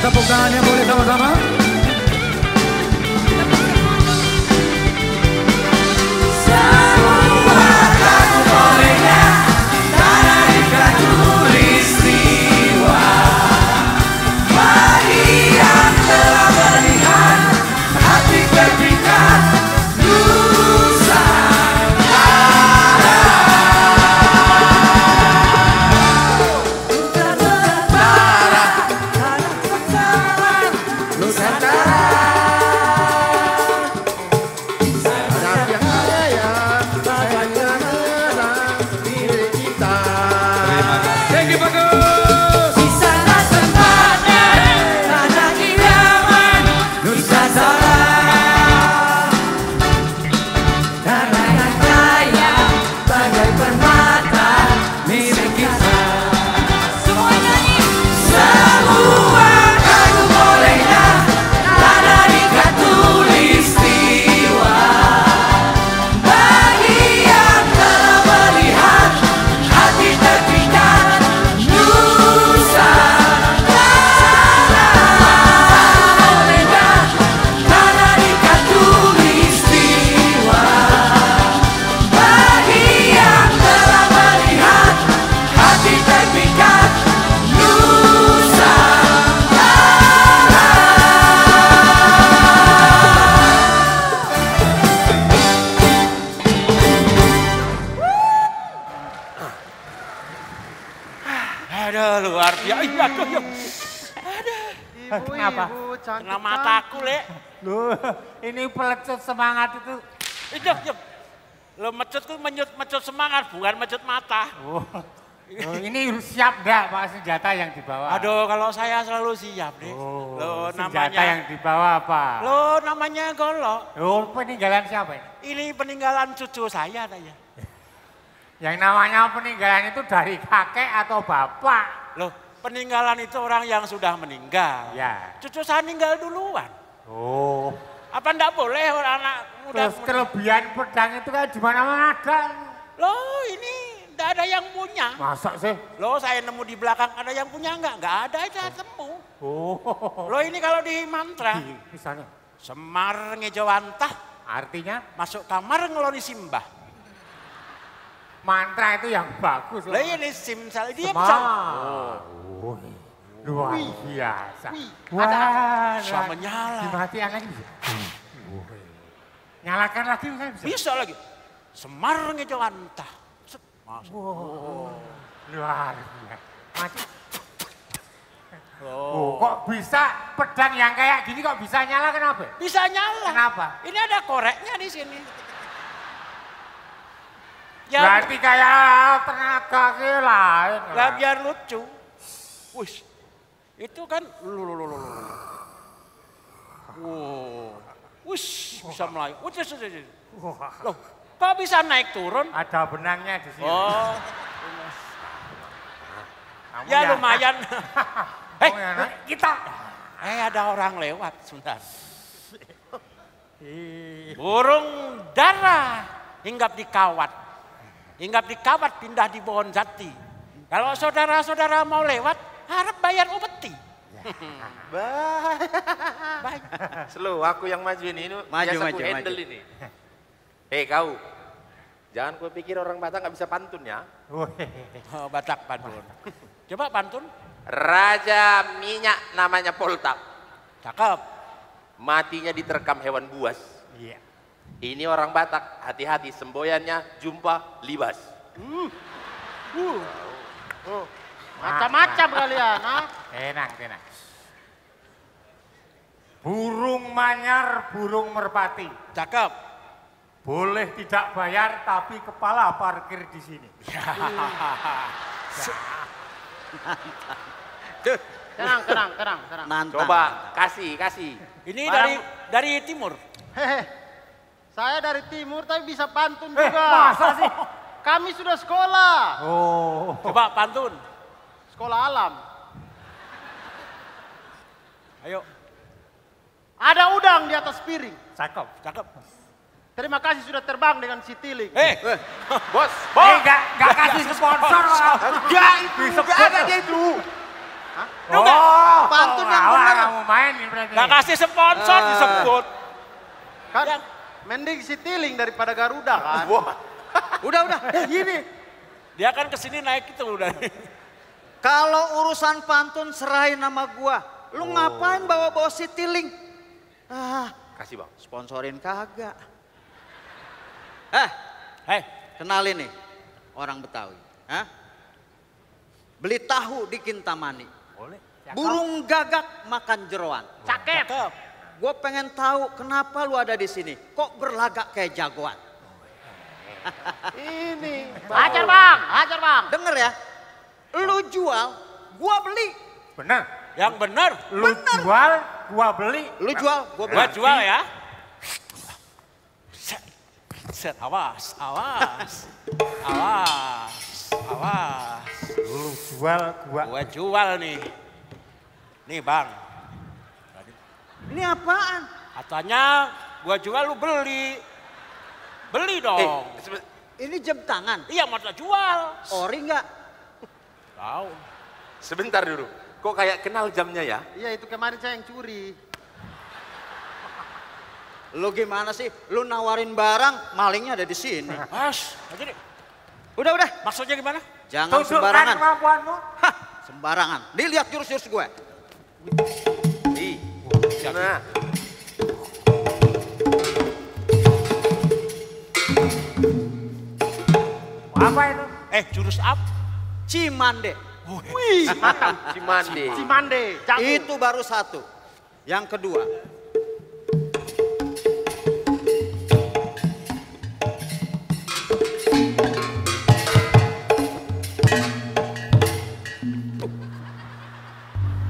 tepuk tangannya boleh sama-sama. Aduh, luar biasa. Aduh, ya. Kenapa? Kena mataku, Lek. Loh, ini pelecut semangat itu. Iya. Lo mecut tuh mecut semangat, bukan mecut mata. Oh, ini siap enggak Pak senjata yang dibawa? Aduh, kalau saya selalu siap, deh. Oh, Lo senjata namanya yang dibawa apa? Lo namanya golok. Oh, peninggalan siapa ini? Ini peninggalan cucu saya, tanya. Yang namanya peninggalan itu dari kakek atau bapak? Loh, peninggalan itu orang yang sudah meninggal. Ya. Cucu saya meninggal duluan. Oh. Apa enggak boleh orang anak muda? Terus kelebihan pedang itu kan di mana-mana ada. Loh, ini enggak ada yang punya. Masa sih? Loh, saya nemu di belakang ada yang punya enggak? Enggak ada, saya temu. Oh. Loh, ini kalau di mantra. Misalnya? Semar ngejawantah. Artinya? Masuk kamar ngeloni simbah. Mantra itu yang bagus. Lah ini simsal dia Semar. bisa. Oh. Luar biasa. Wah, bisa menyala. Dimatikan lagi bisa. Nyalakan lagi kan bisa? Bisa lagi. Semar ngejawantah. Wow. Luar biasa. Mati. Oh, kok bisa pedang yang kayak gini kok bisa nyala kenapa? Bisa nyala. Kenapa? Ini ada koreknya di sini. Ya, berarti kayak tenaga lain. lah biar lucu. Wih, itu kan wow. Wih, bisa melayu. Loh, kok bisa naik turun? Ada benangnya di sini. Oh. Kamu Ya lumayan. Hei, kita. Ada orang lewat, sebentar. Burung dara hinggap di kawat. Hinggap di kawat pindah di pohon jati. Kalau saudara-saudara mau lewat, harap bayar upeti. Baik. Slow, aku yang maju ini biasa aku handle ini. Hei kau, jangan kau pikir orang Batak nggak bisa pantun ya. Oh, Batak pantun. Coba pantun. Raja minyak namanya Poltak. Cakep. Matinya diterkam hewan buas. Iya. Ini orang Batak, hati-hati semboyannya jumpa libas. Macam-macam kalian, Enak. Burung manyar, burung merpati. Cakep. Boleh tidak bayar, tapi kepala parkir di sini. Tenang. Coba kasih. Ini dari timur. Hehe. Saya dari timur tapi bisa pantun juga. Masa sih? Kami sudah sekolah. Oh. Coba pantun. Sekolah alam. Ayo. Ada udang di atas piring. Cakep. Terima kasih sudah terbang dengan si tiling. Bos. Enggak kasih sponsor. Enggak ada dia itu. Pantun pantun yang benar. Kamu mainin berarti. Gak kasih sponsor disebut. Kan mending si Tiling daripada Garuda kan. Udah. Gini. Dia kan kesini naik itu udah. Kalau urusan pantun serahin nama gua. Lu ngapain bawa-bawa si Tiling? Kasih bang. Sponsorin kagak. Kenalin nih orang Betawi. Beli tahu di Kintamani. Boleh. Burung gagak makan jeroan. Cakep. Gue pengen tahu kenapa lu ada di sini. Kok berlagak kayak jagoan? Ini. Hajar bang. Denger ya. Lu jual, gua beli. Bener. Yang bener. Lu jual, gua beli. Lu jual, gua beli. Gua jual ya. Set, awas. Lu jual, Gua jual nih. Nih bang. Ini apaan? Katanya gua jual lu beli. Beli dong. Ini jam tangan. Iya mau jual. Ori nggak? Tahu. Sebentar dulu. Kok kayak kenal jamnya ya? Iya itu kemarin saya yang curi. Lu gimana sih? Lu nawarin barang, malingnya ada di sini. Aja deh. Udah. Maksudnya gimana? Jangan sembarangan. Kemampuanmu. Sembarangan. Dilihat jurus-jurus gue. Nah. Apa itu? Jurus apa? Cimande. Wih, Cimande. Cimande. Jago. Itu baru satu. Yang kedua.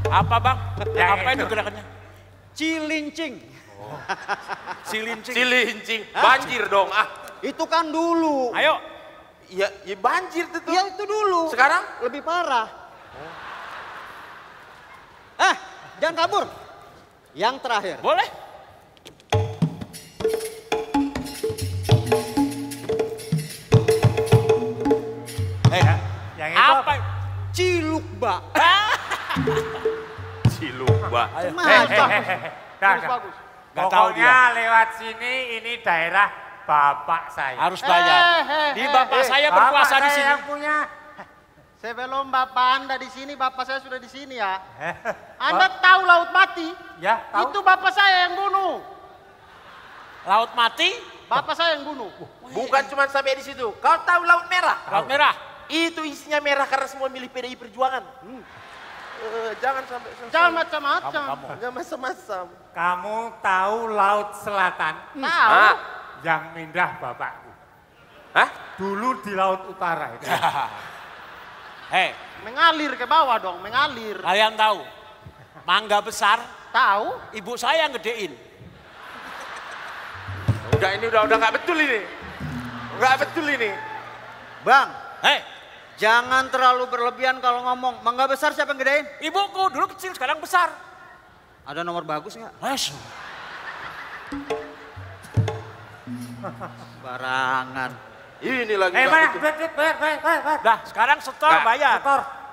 Apa bang? Apa itu gerakannya? Cilincing. Cilincing. Banjir dong. Itu kan dulu. Ayo. Ya banjir tuh. Ya itu dulu. Sekarang? Lebih parah. Jangan kabur. Yang terakhir. Boleh. Yang itu apa? Cilukba. Cilukba. Bagus. Gak tahu dia. Pokoknya lewat sini ini daerah bapak saya. Harus bayar. Di bapak saya berkuasa di sini. Yang punya. Sebelum bapak Anda di sini, bapak saya sudah di sini ya. Anda tahu Laut Mati? Ya, tahu. Itu bapak saya yang bunuh. Laut Mati? Bapak saya yang bunuh. Bukan cuma sampai di situ. Kau tahu Laut Merah? Laut Merah? Itu isinya merah karena semua milih PDI Perjuangan. Jangan sampai. Jangan macam-macam. Jangan macam-macam. Kamu tahu Laut Selatan? Tahu. Yang mindah bapakku. Hah? Dulu di Laut Utara itu. Mengalir ke bawah dong, mengalir. Kalian tahu? Mangga besar? Tahu? Ibu saya yang gedein. Udah ini udah nggak betul ini. Nggak betul ini. Bang. Jangan terlalu berlebihan kalau ngomong. Mangga besar siapa yang gedein? Ibuku dulu kecil, sekarang besar. Ada nomor bagus nggak? Barangan. Ini lagi. Bayar. Dah, sekarang setor bayar.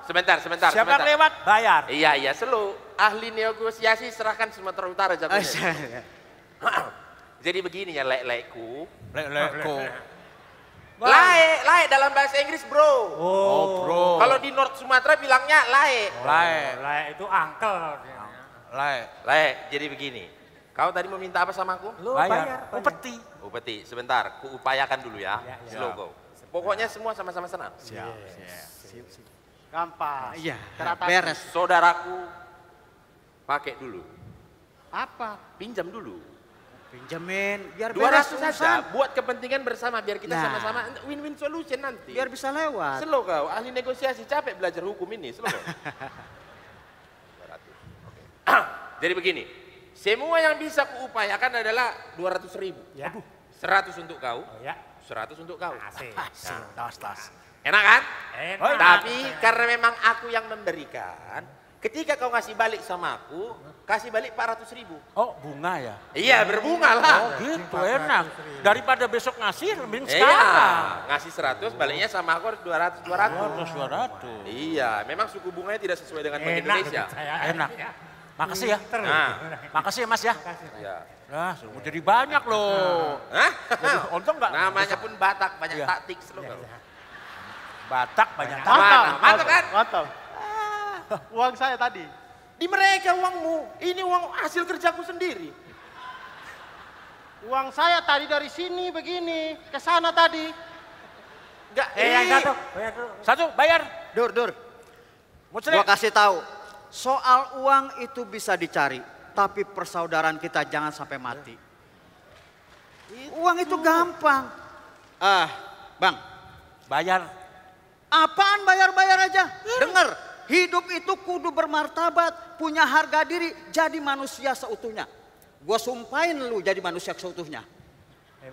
Sebentar. Siapa yang lewat bayar. Iya, selalu ahli negosiasi serahkan Sumatera Utara jagonya. Jadi begini ya, lek-lekku. Lae dalam bahasa Inggris bro. Bro. Kalau di North Sumatera bilangnya lae. Lae itu uncle. Lae, jadi begini. Kau tadi mau minta apa sama aku? Bayar. Upeti, sebentar. Ku upayakan dulu ya. Slow go. Pokoknya semua sama-sama senang. Siap. Gampang. Iya, Teratasi. beres. Saudaraku, pakai dulu. Apa? Pinjam dulu. Pinjamin, biar beres 200 saja, buat kepentingan bersama. Biar kita Nah. sama-sama win-win solution nanti. Biar bisa lewat. Slow kau, ahli negosiasi, capek belajar hukum ini. Slow kau. 200. Oke. Jadi begini. Semua yang bisa kuupayakan adalah 200.000. Ya. 100 untuk kau, Oh, ya. 100 untuk kau. Asik. Tas. Enak kan? Enak. Tapi karena memang aku yang memberikan, ketika kau ngasih balik sama aku, kasih balik 400.000. Oh, bunga ya? Iya, berbunga lah. Oh, gitu enak. Daripada besok ngasih, lebih Iya, sekarang. ngasih 100, baliknya sama aku 200. 200. Iya, memang suku bunganya tidak sesuai dengan Bank Indonesia. Enak. Makasih ya. Nah. Makasih ya Mas ya. Ya. Nah, sudah jadi banyak loh. Hah? Jadi untung nggak? Namanya pun Batak, banyak Iya. taktik lo. Batak banyak Mantap kan? Mantap. Uang saya tadi. Di mereka uangmu, ini uang hasil kerjaku sendiri. Uang saya tadi dari sini begini, ke sana tadi. Enggak, yang satu, bayar dulu. Satu, bayar. Dur. Muslim. Gua kasih tahu, soal uang itu bisa dicari, tapi persaudaraan kita jangan sampai mati. Uang itu gampang. Bang. Bayar. Apaan bayar-bayar aja? Dengar, hidup itu kudu bermartabat, punya harga diri, jadi manusia seutuhnya. Gua sumpahin lu jadi manusia seutuhnya.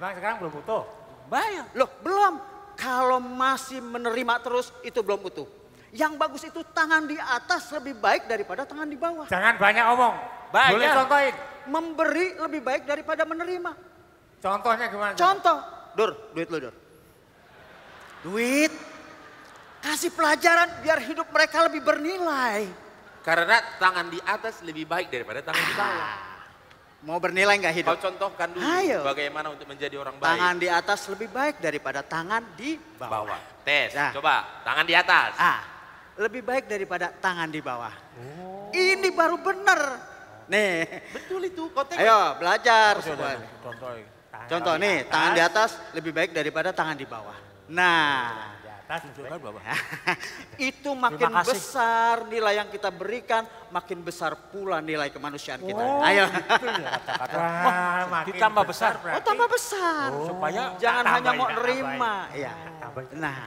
Bang sekarang belum butuh. Bayar. Loh belum. Kalau masih menerima terus itu belum utuh. Yang bagus itu tangan di atas lebih baik daripada tangan di bawah. Jangan banyak omong. Bayar. Boleh contohin. Memberi lebih baik daripada menerima. Contohnya gimana? Contoh. Dur, duit lu Dur. Duit. Kasih pelajaran biar hidup mereka lebih bernilai. Karena tangan di atas lebih baik daripada tangan di bawah. Mau bernilai nggak hidup? Kau contohkan dulu bagaimana untuk menjadi orang baik. Tangan di atas lebih baik daripada tangan di bawah. Tes, Nah. coba tangan di atas. Lebih baik daripada tangan di bawah. Ini baru bener. Nih. Betul itu, kau tengok. Ayo belajar semua. Contohin. Contoh nih, tangan di atas lebih baik daripada tangan di bawah. Nah. Itu makin Terima kasih. besar nilai yang kita berikan, makin besar pula nilai kemanusiaan kita. Oh, Ayo. gitu ya kata-kata. Ditambah besar. Oh, tambah besar. Supaya jangan hanya tambahin, mau tambahin. nerima. Ya. Nah.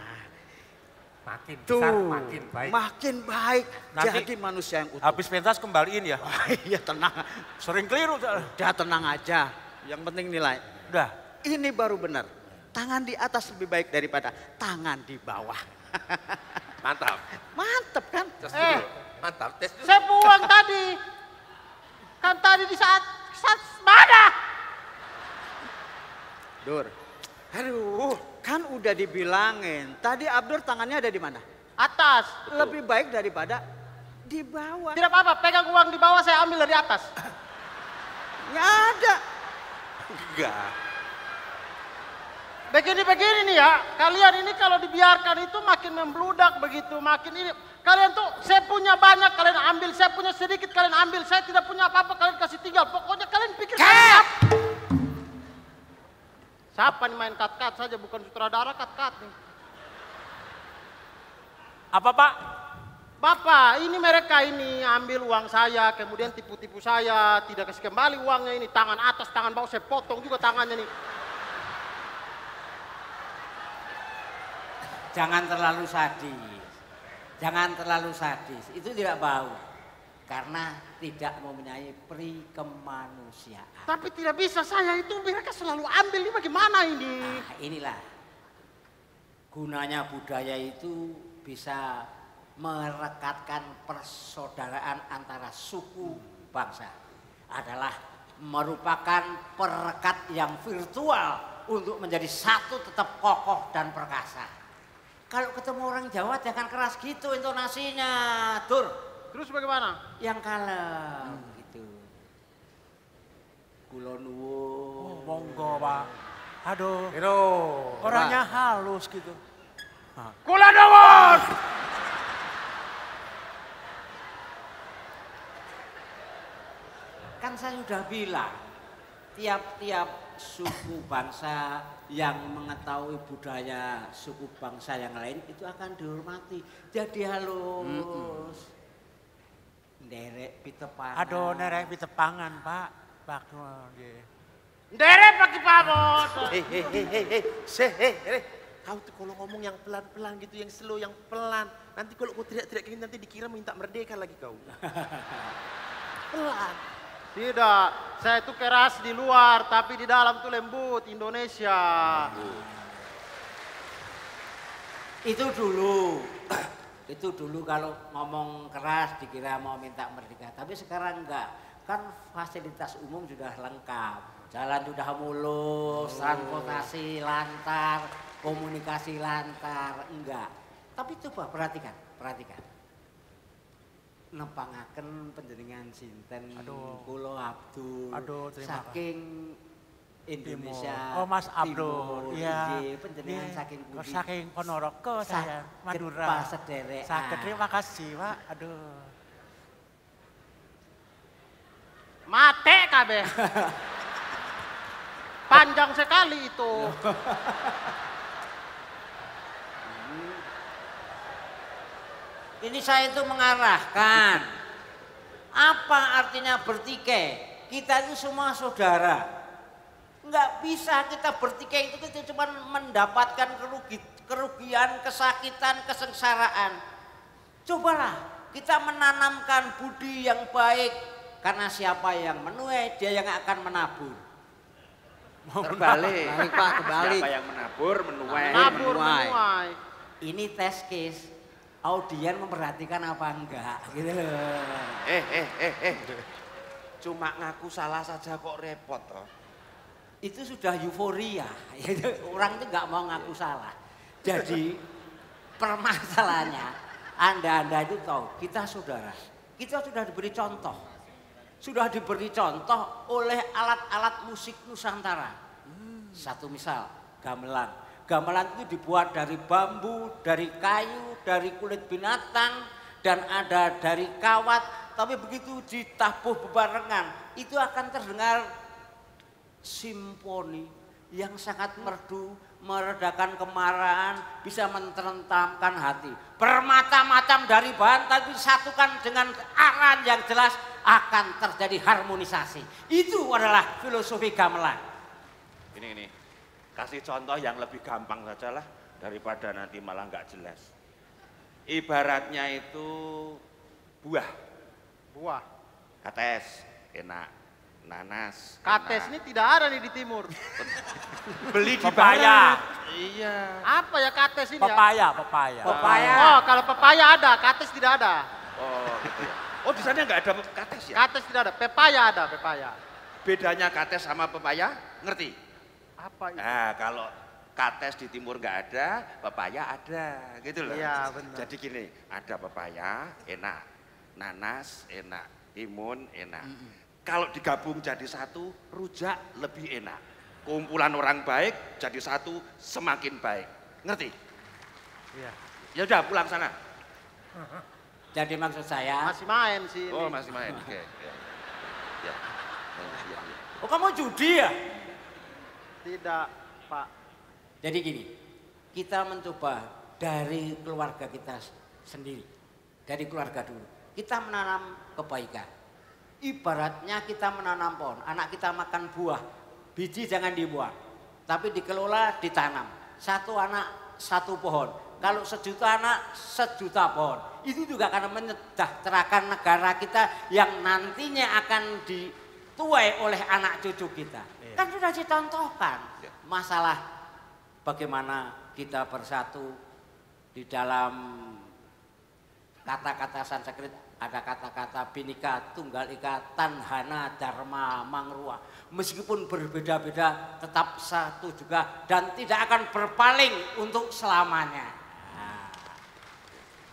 Makin Tuh, besar, makin baik. makin baik. Nanti jadi manusia yang utuh. Habis pentas kembaliin ya. Iya tenang. Sering keliru. Udah tenang aja. Yang penting nilai. Udah. Ini baru benar. Tangan di atas lebih baik daripada tangan di bawah. Mantap. Mantap kan? Tes dulu. Mantap, tes dulu. Saya buang tadi. Kan tadi di saat mana? Dur. Aduh, kan udah dibilangin. Tadi Abdur tangannya ada di mana? Atas. Lebih baik daripada di bawah. Tidak apa-apa, pegang uang di bawah saya ambil dari atas. Nggak ada. Enggak. Begini-begini nih ya, kalian ini kalau dibiarkan itu makin membludak begitu, makin ini. Kalian tuh, saya punya banyak, kalian ambil, saya punya sedikit, kalian ambil, saya tidak punya apa-apa, kalian kasih tinggal. Pokoknya kalian pikir siapa nih main kat-kat saja, bukan sutradara kat-kat nih. Apa Pak? Bapak, ini mereka ini ambil uang saya, kemudian tipu-tipu saya, tidak kasih kembali uangnya ini, tangan atas, tangan bawah, saya potong juga tangannya nih. Jangan terlalu sadis. Jangan terlalu sadis. Itu tidak baik. Karena tidak mempunyai peri kemanusiaan. Tapi tidak bisa saya itu, mereka selalu ambil, ini bagaimana ini? Nah, inilah. Gunanya budaya itu bisa merekatkan persaudaraan antara suku bangsa. Adalah merupakan perekat yang virtual untuk menjadi satu tetap kokoh dan perkasa. Kalau ketemu orang Jawa jangan keras gitu intonasinya, Tur. Terus bagaimana? Yang kalem gitu. Kula nuwun. Monggo Pak. Aduh. Itu. Orangnya halus gitu. Kula nuwun. Kan saya sudah bilang, tiap-tiap suku bangsa yang mengetahui budaya suku bangsa yang lain itu akan dihormati. Jadi halus. Nderek pitepangan. Aduh, nerek pitepangan, Pak. Pak, Nderek pakai pamot. Kau tuh kalau ngomong yang pelan-pelan gitu, yang slow, yang pelan. Nanti kalau kau teriak-teriak ini nanti dikira minta merdeka lagi kau. Pelan. Tidak, saya itu keras di luar, tapi di dalam tuh lembut, Indonesia. Itu dulu. Itu dulu kalau ngomong keras dikira mau minta merdeka. Tapi sekarang enggak. Kan fasilitas umum sudah lengkap. Jalan sudah mulus, transportasi lancar, komunikasi lancar. Enggak. Tapi coba perhatikan. nepangaken panjenengan sinten Aduh. Abdul. Aduh, terima saking Indonesia. Oh Mas Abdul, iya. Panjenengan saking pundi? Saking Ponorogo saya, Madura. Pas sederek. Sakit, terima kasih Pak. Aduh. Mate kabeh. Panjang sekali itu. Ini saya itu mengarahkan. Apa artinya bertikai? Kita itu semua saudara. Enggak bisa kita bertikai itu kita cuma mendapatkan kerugian, kesakitan, kesengsaraan. Cobalah kita menanamkan budi yang baik. Karena siapa yang menuai, dia yang akan menabur. Terbalik. Baik Pak, kebalik. Siapa yang menabur, menuai. Menuai. Ini test case. Audien memperhatikan apa enggak gitu loh. Cuma ngaku salah saja kok repot toh. Itu sudah euforia. Orang itu enggak mau ngaku salah. Jadi permasalahannya Anda itu tahu kita saudara. Kita sudah diberi contoh. Sudah diberi contoh oleh alat-alat musik Nusantara. Satu misal, gamelan. Gamelan itu dibuat dari bambu, dari kayu, dari kulit binatang, dan ada dari kawat. Tapi begitu ditabuh bebarengan, itu akan terdengar simfoni yang sangat merdu, meredakan kemarahan, bisa menterentamkan hati. Bermacam-macam dari bahan, tapi disatukan dengan arahan yang jelas, akan terjadi harmonisasi. Itu adalah filosofi gamelan. Ini. Kasih contoh yang lebih gampang saja lah daripada nanti malah nggak jelas. Ibaratnya itu buah. Buah. Kates, enak. Nanas. Kates enak. ini tidak ada nih di timur. Beli di Pepaya. Iya. Apa ya kates ini Pepaya. Oh, kalau pepaya ada, kates tidak ada. Oh, gitu ya. Oh, di sana nggak ada kates ya? Kates tidak ada, pepaya ada, pepaya. Bedanya kates sama pepaya, ngerti? Apa itu? Nah, kalau kates di timur nggak ada, pepaya ada, gitu loh. Iya, benar. Jadi gini, ada pepaya, enak. Nanas, enak. Timun, enak. Kalau digabung jadi satu, rujak lebih enak. Kumpulan orang baik jadi satu, semakin baik. Ngerti? Iya. Ya udah pulang sana. Jadi maksud saya. Masih main sih. Oh, masih main. Oke. Ya. Oh, kamu judi ya? Tidak, Pak. Jadi gini, kita mencoba dari keluarga kita sendiri. Dari keluarga dulu. Kita menanam kebaikan. Ibaratnya kita menanam pohon. Anak kita makan buah. Biji jangan dibuang. Tapi dikelola, ditanam. Satu anak, satu pohon. Kalau 1.000.000 anak, 1.000.000 pohon. Itu juga akan menyejahterakan negara kita yang nantinya akan dituai oleh anak cucu kita. Kan sudah dicontohkan masalah bagaimana kita bersatu di dalam kata-kata Sanskrit. Ada kata-kata Bhinneka Tunggal Ika Tanhana Dharma Mangrua. Meskipun berbeda-beda tetap satu juga dan tidak akan berpaling untuk selamanya. Nah,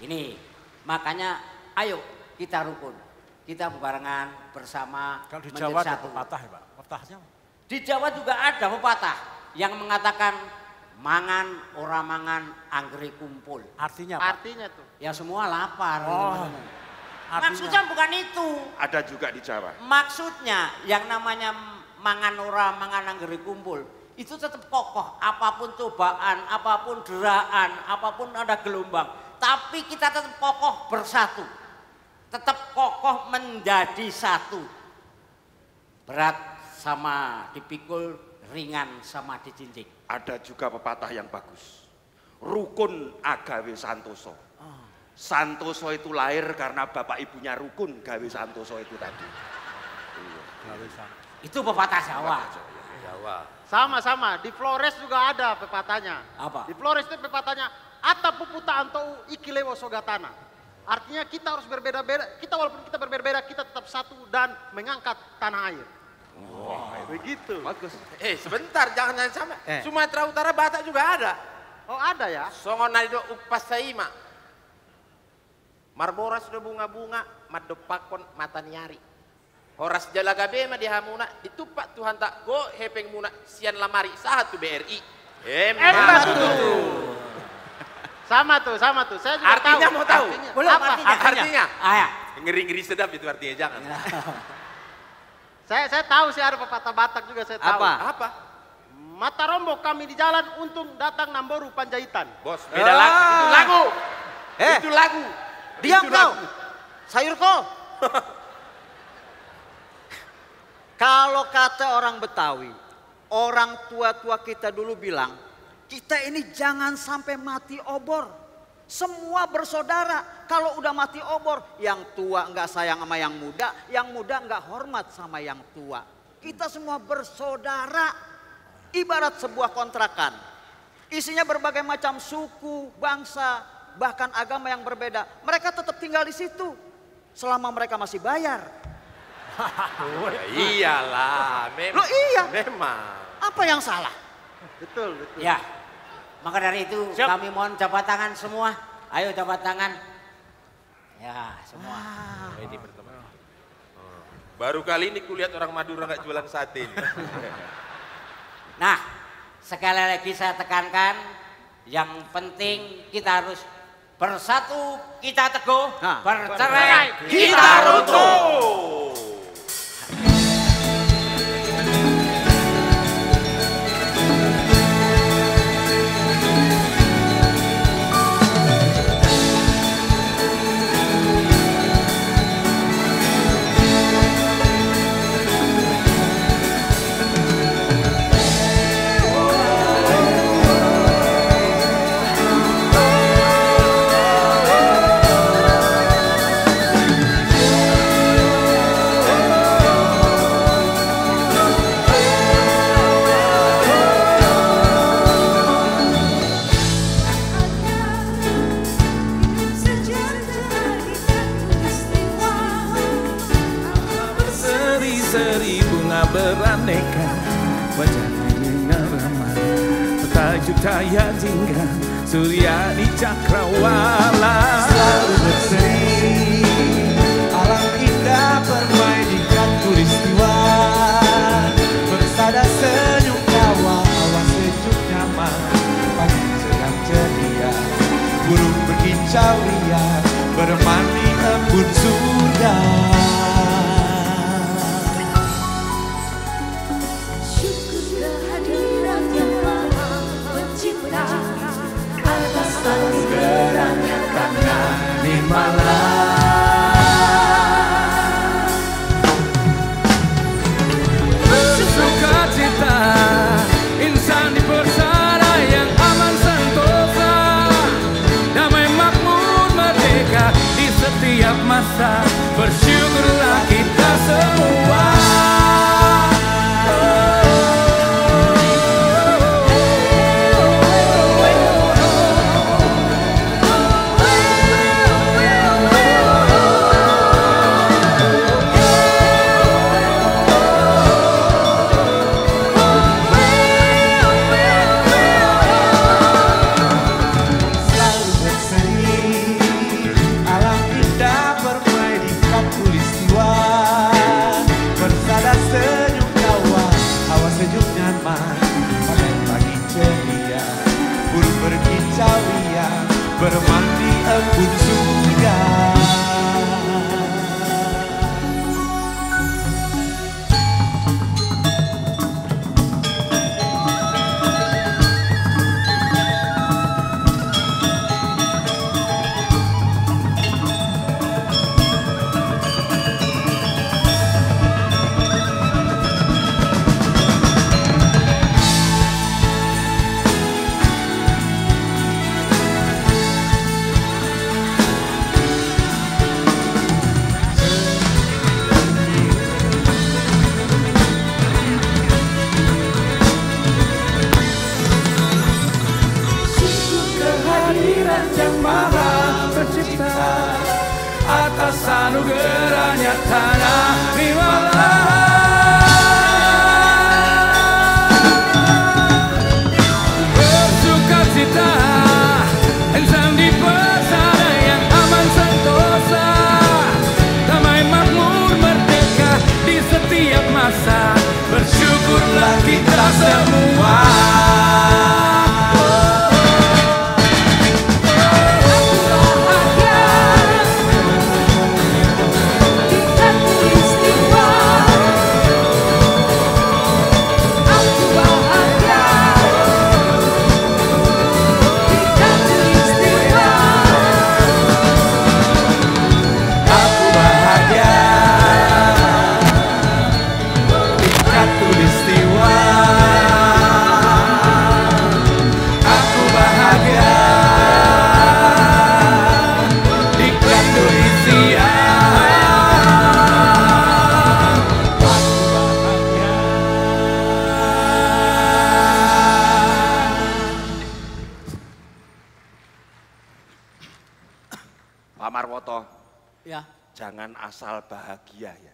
ini makanya ayo kita rukun. Kita bebarengan bersama. Kalau di Jawa ada pepatah ya Pak? Pepatahnya? Di Jawa juga ada pepatah yang mengatakan mangan ora mangan anggere kumpul. Artinya Pak? Artinya tuh. Ya semua lapar. Oh. Maksudnya bukan itu. Ada juga di Jawa. Maksudnya yang namanya mangan ora mangan anggere kumpul itu tetap kokoh. Apapun cobaan, apapun deraan, apapun ada gelombang. Tapi kita tetap kokoh bersatu. Tetap kokoh menjadi satu. Berat sama dipikul, ringan sama dijinjing. Ada juga pepatah yang bagus. Rukun agawe santoso. Santoso itu lahir karena bapak ibunya rukun gawe santoso itu tadi. Itu pepatah Jawa. Jawa. Sama-sama, di Flores juga ada pepatahnya. Apa? Di Flores itu pepatahnya Ata puputa antou ikilewo sogatana. Artinya kita harus berbeda-beda, kita walaupun kita berbeda-beda, kita tetap satu dan mengangkat tanah air. Wah, begitu. Bagus. Sebentar, jangan sama. Sumatera Utara Batak juga ada. Oh, ada ya? Songonaido Upasaima. Marbora sudah bunga-bunga, madopakon mata nyari. Horas jalaga bema di hamuna, ditupak Tuhan tak go hepeng muna sian lamari satu BRI. Sama tuh. Saya juga artinya tahu. mau tahu? Belum, Artinya? Ayah. Ngeri-ngeri sedap itu artinya, jangan. Saya tahu sih ada pepatah Batak juga saya tahu. Apa? Mata rombok kami di jalan untung datang Namboru Panjaitan. Bos, beda lagu. Itu lagu. Itu lagu. Diam kau. Sayur kau. Kalau kata orang Betawi, orang tua-tua kita dulu bilang, kita ini jangan sampai mati obor. Semua bersaudara. Kalau udah mati obor, yang tua nggak sayang sama yang muda nggak hormat sama yang tua. Kita semua bersaudara. Ibarat sebuah kontrakan. Isinya berbagai macam suku, bangsa, bahkan agama yang berbeda. Mereka tetap tinggal di situ selama mereka masih bayar. Iyalah, Loh iya. Memang. Apa yang salah? Betul. Ya, maka dari itu kami mohon jabat tangan semua. Ayo jabat tangan. Ya, semua. Ini pertama. Baru kali ini kulihat orang Madura nggak jualan sate. Nah, sekali lagi saya tekankan, yang penting kita harus bersatu, kita teguh, bercerai, kita runtuh. Berseri-seri bunga beraneka, wajah dengan ramah, peta jutaya tinggal surya di cakrawala. Selalu berseri, alam indah bermain di khatulistiwa, bersada senyum tawa, awan sejuk nyaman, pagi sedang ceria, burung berkicau liar, bermandi embun surga. Anugerahnya karena malam bersuka cita, insan di persada yang aman sentosa, damai makmur merdeka di setiap masa, bersyukurlah kita semua. Bermandi embun surga. Yang maha pencipta, atas anugerahnya tanah bersuka cita, insan di persada yang aman sentosa. Pak Marwoto, Ya. jangan asal bahagia ya.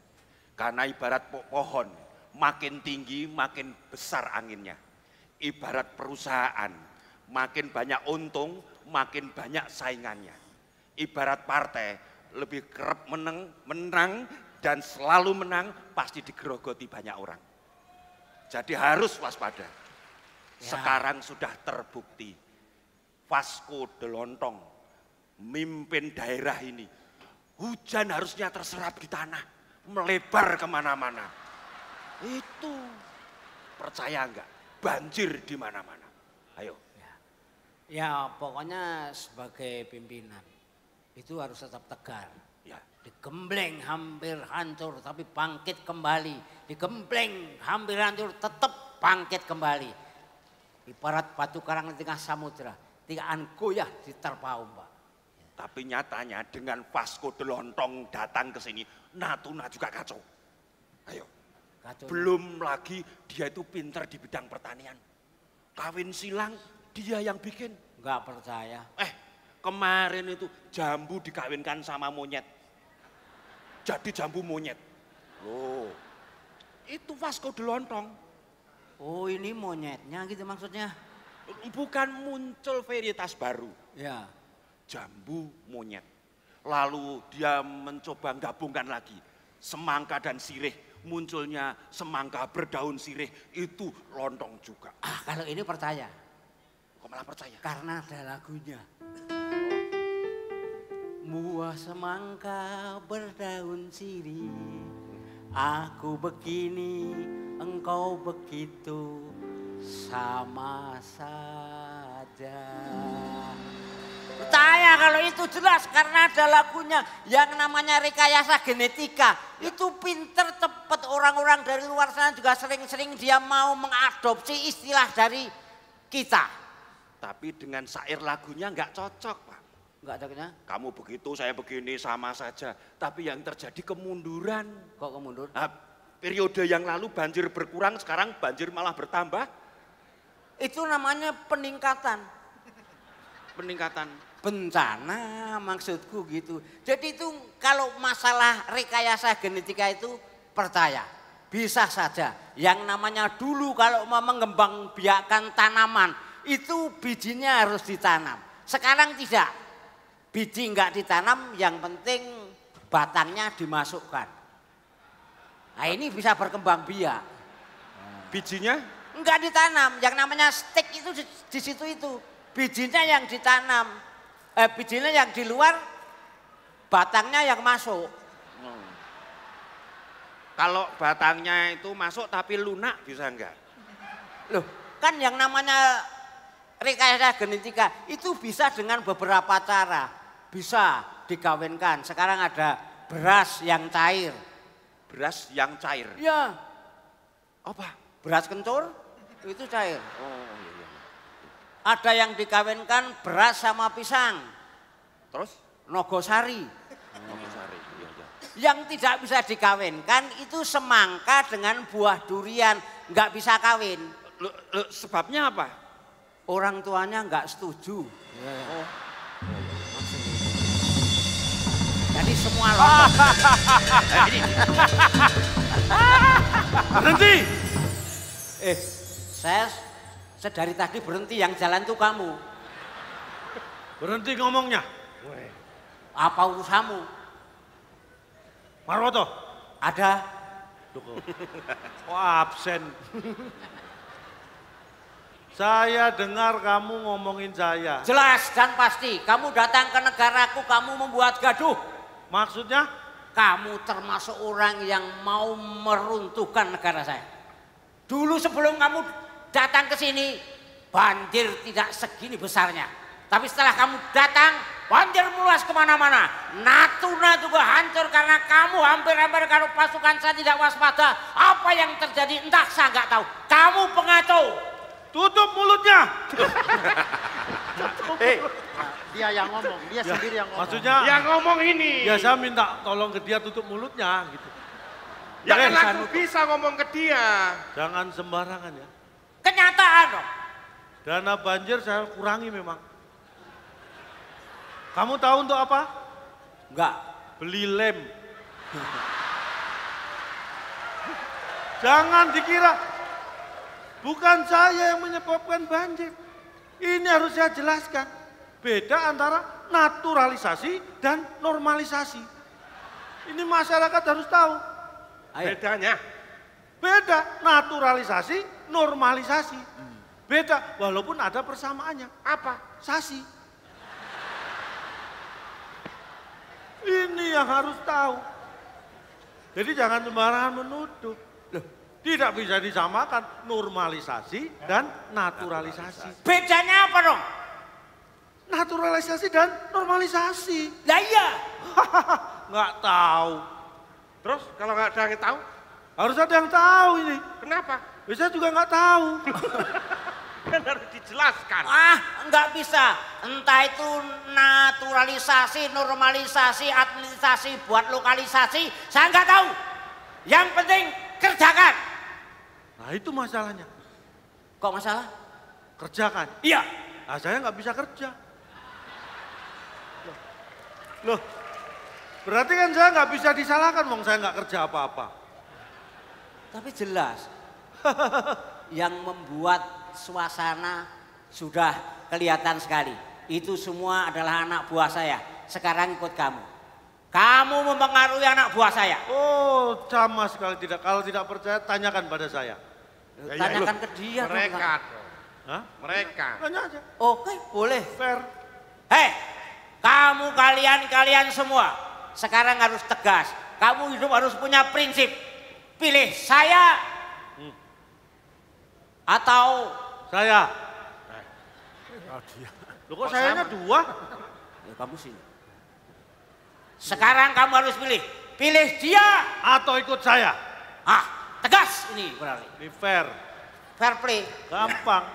Karena ibarat pohon, makin tinggi makin besar anginnya. Ibarat perusahaan, makin banyak untung, makin banyak saingannya. Ibarat partai, lebih kerap menang dan selalu menang pasti digerogoti banyak orang. Jadi harus waspada. Sekarang sudah terbukti Vasco de Lontong mimpin daerah ini. Hujan harusnya terserap di tanah, melebar kemana-mana. Itu percaya enggak? Banjir di mana-mana. Ayo. Ya pokoknya sebagai pimpinan itu harus tetap tegar. Ya. Digembleng hampir hancur tapi bangkit kembali. Digembleng hampir hancur tetap bangkit kembali. Ibarat batu karang di tengah samudra, tidak goyah diterpa ombak. Tapi nyatanya dengan Vasco de Lontong datang ke sini, Natuna juga kacau. Ayo. Kacau. Belum lagi dia itu pintar di bidang pertanian. Kawin silang dia yang bikin. Enggak percaya. Kemarin itu jambu dikawinkan sama monyet. Jadi jambu monyet. Loh, itu Vasco de Lontong. Oh ini monyetnya gitu maksudnya? Bukan muncul varietas baru. Ya. Jambu monyet. Lalu dia mencoba gabungkan lagi semangka dan sirih. Munculnya semangka berdaun sirih, itu lontong juga. Kalau ini percaya. Kok malah percaya? Karena ada lagunya. Buah semangka berdaun sirih, aku begini, engkau begitu, sama saja. Percaya kalau itu jelas karena ada lagunya yang namanya rekayasa genetika. Itu pinter cepet orang-orang dari luar sana juga sering-sering dia mau mengadopsi istilah dari kita. Tapi dengan syair lagunya nggak cocok, Pak. Nggak cocoknya? Kamu begitu, saya begini, sama saja. Tapi yang terjadi kemunduran. Kok kemundur? Nah, periode yang lalu banjir berkurang, sekarang banjir malah bertambah. Itu namanya peningkatan. Peningkatan. Bencana maksudku gitu. Jadi itu kalau masalah rekayasa genetika itu percaya. Bisa saja. Yang namanya dulu kalau mau mengembang biakan tanaman itu bijinya harus ditanam. Sekarang tidak. Biji enggak ditanam, yang penting batangnya dimasukkan. Nah ini bisa berkembang biak. Bijinya? Enggak ditanam, yang namanya stek itu di situ itu. Bijinya yang ditanam. Bijinya yang di luar, batangnya yang masuk. Kalau batangnya itu masuk tapi lunak bisa enggak? Loh, kan yang namanya rekayasa genetika itu bisa dengan beberapa cara. Bisa dikawinkan. Sekarang ada beras yang cair. Beras yang cair? Ya. Apa? Beras kencur itu cair. Oh iya. Ada yang dikawinkan beras sama pisang. Terus? Nogosari. Nogosari, iya. Yang tidak bisa dikawinkan itu semangka dengan buah durian. Nggak bisa kawin. Sebabnya apa? Orang tuanya nggak setuju. Oh. Jadi semua lontong. Berhenti. Saya dari tadi berhenti, yang jalan tuh kamu. Berhenti ngomongnya. Apa urusanmu? Marwoto. Ada. Oh absen. Saya dengar kamu ngomongin saya. Jelas dan pasti, kamu datang ke negaraku, kamu membuat gaduh. Maksudnya? Kamu termasuk orang yang mau meruntuhkan negara saya. Dulu sebelum kamu datang ke sini, banjir tidak segini besarnya. Tapi setelah kamu datang, banjir meluas kemana-mana. Natuna juga hancur karena kamu hampir-hampir kalau pasukan saya tidak waspada. Apa yang terjadi entah saya nggak tahu. Kamu pengacau. Tutup mulutnya. Dia yang ngomong, dia sendiri yang ngomong. Maksudnya yang ngomong ini. Ya saya minta tolong ke dia tutup mulutnya gitu. Jangan aku bisa ngomong ke dia. Jangan sembarangan ya. Kenyataan dong. Dana banjir saya kurangi memang. Kamu tahu untuk apa? Enggak. Beli lem. Jangan dikira bukan saya yang menyebabkan banjir. Ini harus saya jelaskan. Beda antara naturalisasi dan normalisasi. Ini masyarakat harus tahu. Bedanya? Beda, naturalisasi, normalisasi. Beda, walaupun ada persamaannya. Apa? Sasi. Ini yang harus tahu. Jadi jangan sembarangan menuduh. Loh, tidak bisa disamakan normalisasi dan naturalisasi. Bedanya apa dong? Naturalisasi dan normalisasi. Lah iya. Nggak tahu. Terus kalau nggak ada yang tahu? Harus ada yang tahu ini. Kenapa? Saya juga nggak tahu. Kan harus dijelaskan. Nggak bisa. Entah itu naturalisasi, normalisasi, administrasi, buat lokalisasi, saya nggak tahu. Yang penting kerjakan. Nah itu masalahnya. Kok masalah? Kerjakan. Iya. Nah saya nggak bisa kerja. Loh, berarti kan saya nggak bisa disalahkan, wong saya nggak kerja apa-apa. Tapi jelas, yang membuat suasana sudah kelihatan sekali. Itu semua adalah anak buah saya. Sekarang ikut kamu. Kamu mempengaruhi anak buah saya. Oh, sama sekali tidak. Kalau tidak percaya, tanyakan pada saya. Tanyakan ke dia. Mereka. Hah? Mereka. Tanya aja. Oke, boleh. Fair. Hei, kamu kalian semua sekarang harus tegas. Kamu hidup harus punya prinsip. Pilih saya atau saya. Loh kok sayanya dua? Ya, kamu sih. Sekarang kamu harus pilih. Pilih dia atau ikut saya. Tegas ini berarti. Ini fair. Fair play. Gampang.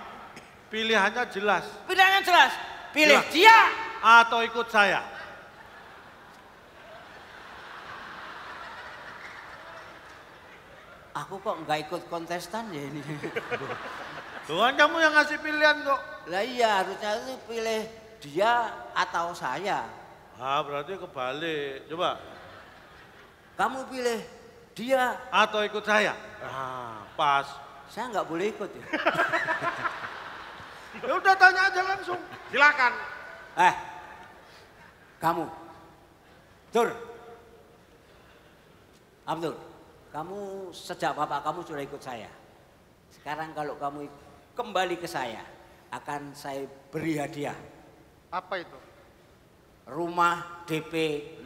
Pilihannya jelas. Pilihannya jelas. Pilih Jelas. dia atau ikut saya. Aku kok nggak ikut kontestan ya ini. Tuhan kamu yang ngasih pilihan kok. Lah iya harusnya itu pilih dia atau saya. Berarti kebalik. Coba. Kamu pilih dia atau ikut saya. Pas. Saya nggak boleh ikut ya. Ya udah tanya aja langsung. Silakan. Kamu. Abdul. Kamu sejak bapak kamu sudah ikut saya. Sekarang kalau kamu kembali ke saya, akan saya beri hadiah. Apa itu? Rumah DP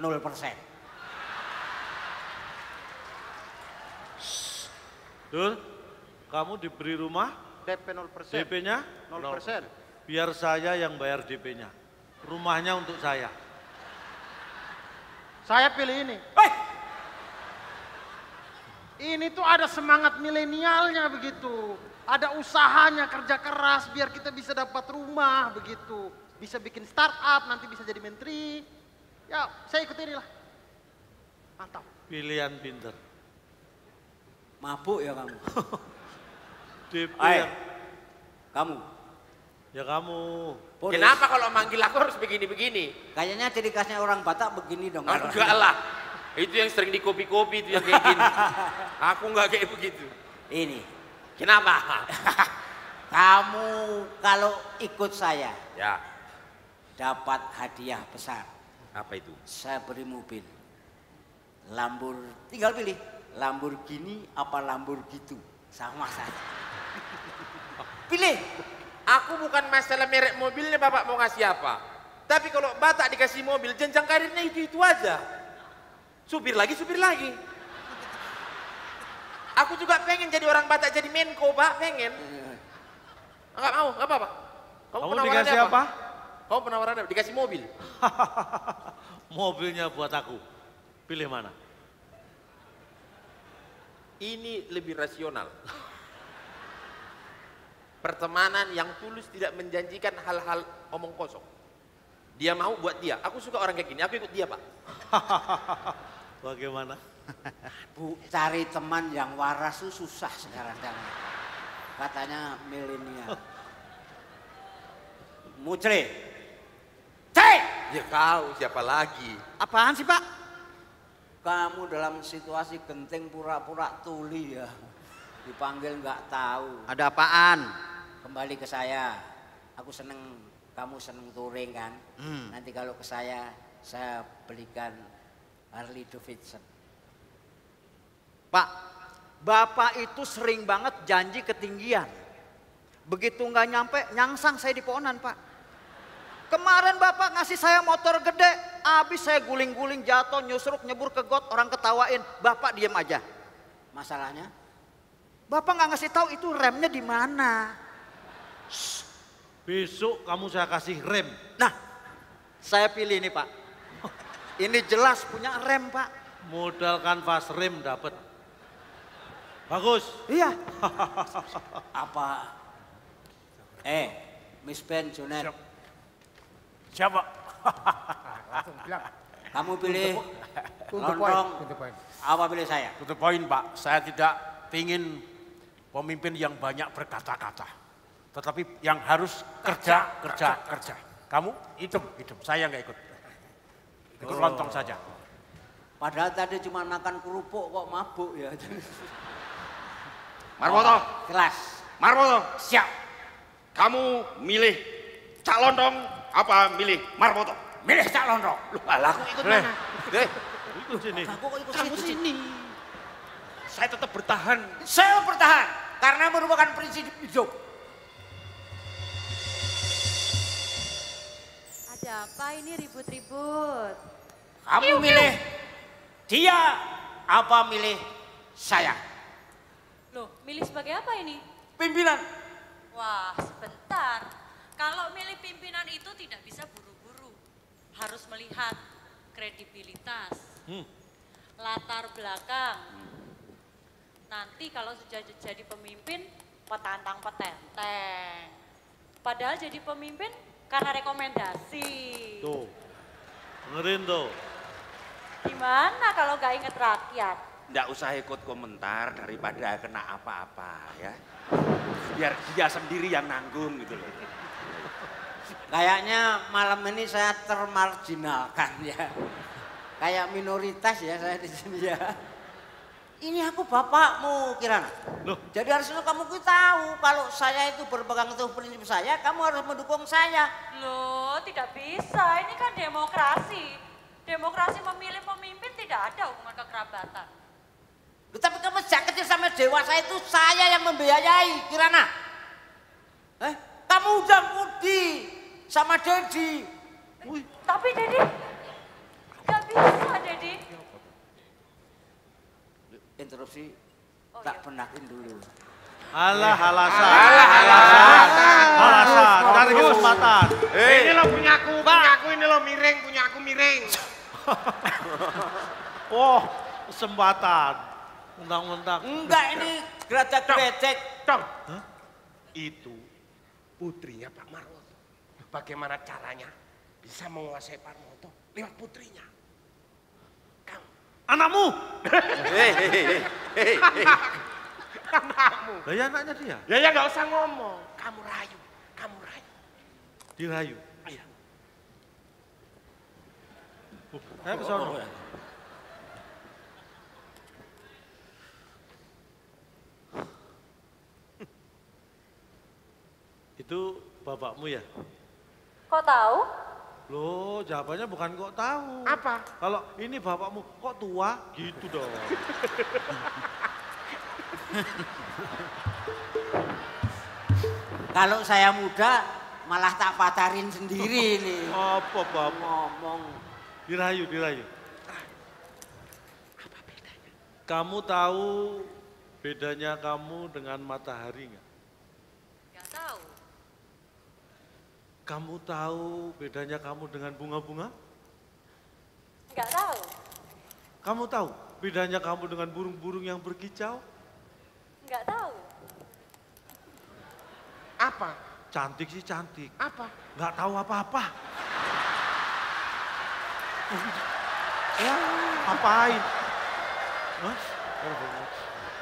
0%. Dul, kamu diberi rumah? DP 0%. DP-nya? 0%. Biar saya yang bayar DP-nya. Rumahnya untuk saya. Saya pilih ini. Ini tuh ada semangat milenialnya begitu. Ada usahanya, kerja keras biar kita bisa dapat rumah begitu. Bisa bikin startup, nanti bisa jadi menteri. Ya, saya ikut inilah. Mantap. Pilihan pinter. Mabuk ya kamu. DP kamu. Ya kamu. Kenapa kalau manggil aku harus begini-begini? Kayaknya ciri khasnya orang Batak begini dong. Enggak lah. Itu yang sering di kopi-kopi itu yang kayak gini. Aku enggak kayak begitu. Ini. Kenapa? Kamu kalau ikut saya. Ya. Dapat hadiah besar. Apa itu? Saya beri mobil. Tinggal pilih. Lamborghini apa Lamborghini. Sama saja. Pilih. Aku bukan masalah merek mobilnya Bapak mau ngasih apa. Tapi kalau Batak dikasih mobil, jenjang karirnya itu aja. Supir lagi. Aku juga pengen jadi orang Batak, jadi Menko, Pak, pengen. Enggak mau, enggak apa-apa. Kamu dikasih apa? Kamu penawarannya apa? Dikasih mobil. Mobilnya buat aku. Pilih mana? Ini lebih rasional. Pertemanan yang tulus tidak menjanjikan hal-hal omong kosong. Dia mau buat dia. Aku suka orang kayak gini, aku ikut dia, Pak. Bagaimana? Bu, cari teman yang waras itu susah sekarang. Katanya milenial. Mucre. Cek! Ya kau, siapa lagi? Apaan sih Pak? Kamu dalam situasi genting pura-pura tuli ya. Dipanggil nggak tahu. Ada apaan? Kembali ke saya. Aku seneng, kamu seneng touring kan? Nanti kalau ke saya belikan Harley Davidson. Pak, Bapak itu sering banget janji ketinggian. Begitu nggak nyampe, nyangsang saya di pohonan Pak. Kemarin Bapak ngasih saya motor gede, habis saya guling-guling jatuh, nyusruk, nyebur ke got, orang ketawain, Bapak diem aja. Masalahnya? Bapak nggak ngasih tahu itu remnya di mana. Besok kamu saya kasih rem. Nah, saya pilih ini Pak. Ini jelas punya rem Pak. Modal kanvas rem dapat. Bagus. Iya. Apa? Miss Ben Junet. Siapa? Langsung bilang. Kamu pilih Untuk lontong. poin. Apa pilih saya? To the point, Pak. Saya tidak ingin pemimpin yang banyak berkata-kata. Tetapi yang harus kerja. Kamu hidup. Saya nggak ikut. Ikut lontong saja. Padahal tadi cuma makan kerupuk kok mabuk ya. Marwoto. Kelas. Marwoto. Siap. Kamu milih Cak Lontong apa milih Marwoto? Milih Cak Lontong. Loh, alah aku ikut mana? Ikut sini. Aku kok ikut Kamu sini. Saya tetap bertahan. Saya bertahan karena merupakan prinsip hidup. Ada apa ini ribut-ribut? Kamu milih dia apa milih saya? Loh, milih sebagai apa ini? Pimpinan. Wah, sebentar. Kalau milih pimpinan itu tidak bisa buru-buru. Harus melihat kredibilitas, latar belakang. Nanti kalau sudah jadi pemimpin, petantang-petenteng. Padahal jadi pemimpin karena rekomendasi. Tuh, dengerin tuh. Gimana kalau nggak inget rakyat? Nggak usah ikut komentar daripada kena apa-apa ya. Biar dia sendiri yang nanggung gitu loh. Kayaknya malam ini saya termarginalkan ya. Kayak minoritas ya saya di sini ya. Ini aku bapakmu Kirana. Loh. Jadi harusnya kamu tahu kalau saya itu berpegang teguh prinsip saya, kamu harus mendukung saya. Loh, tidak bisa. Ini kan demokrasi. Demokrasi memilih pemimpin tidak ada hubungan kekerabatan. Tapi kamu sejak kecil sampai dewasa itu saya yang membiayai, Kirana. Kamu udah Budi sama Dedi. Tapi Dedi, nggak bisa Dedi. Interupsi, tak penakin dulu. Alah, alasan. Alasan, cari kesempatan. Ini lo punyaku, ini lo miring, punyaku miring. Oh, kesempatan. Mentang-mentang. Enggak, ini geratak-geratak. Tom, itu putrinya Pak Marwoto. Bagaimana caranya bisa menguasai Pak Marwoto lewat putrinya? Kamu. Anakmu. Anakmu. Lah ya anaknya dia. Ya nggak usah ngomong. Kamu rayu. Dirayu. Iya. Saya ke sono. Itu bapakmu ya? Kok tahu? Loh, jawabannya bukan kok tahu. Apa? Kalau ini bapakmu kok tua, gitu dong. Kalau saya muda malah tak pacarin sendiri nih. Apa bapak? Ngomong. Dirayu. Apa bedanya? Kamu tahu bedanya kamu dengan matahari nggak? Nggak tahu. Kamu tahu bedanya kamu dengan bunga-bunga? Nggak tahu. Kamu tahu bedanya kamu dengan burung-burung yang berkicau? Nggak tahu. Apa? Cantik sih cantik. Apa? Nggak tahu apa-apa. Ya, ngapain? Hah?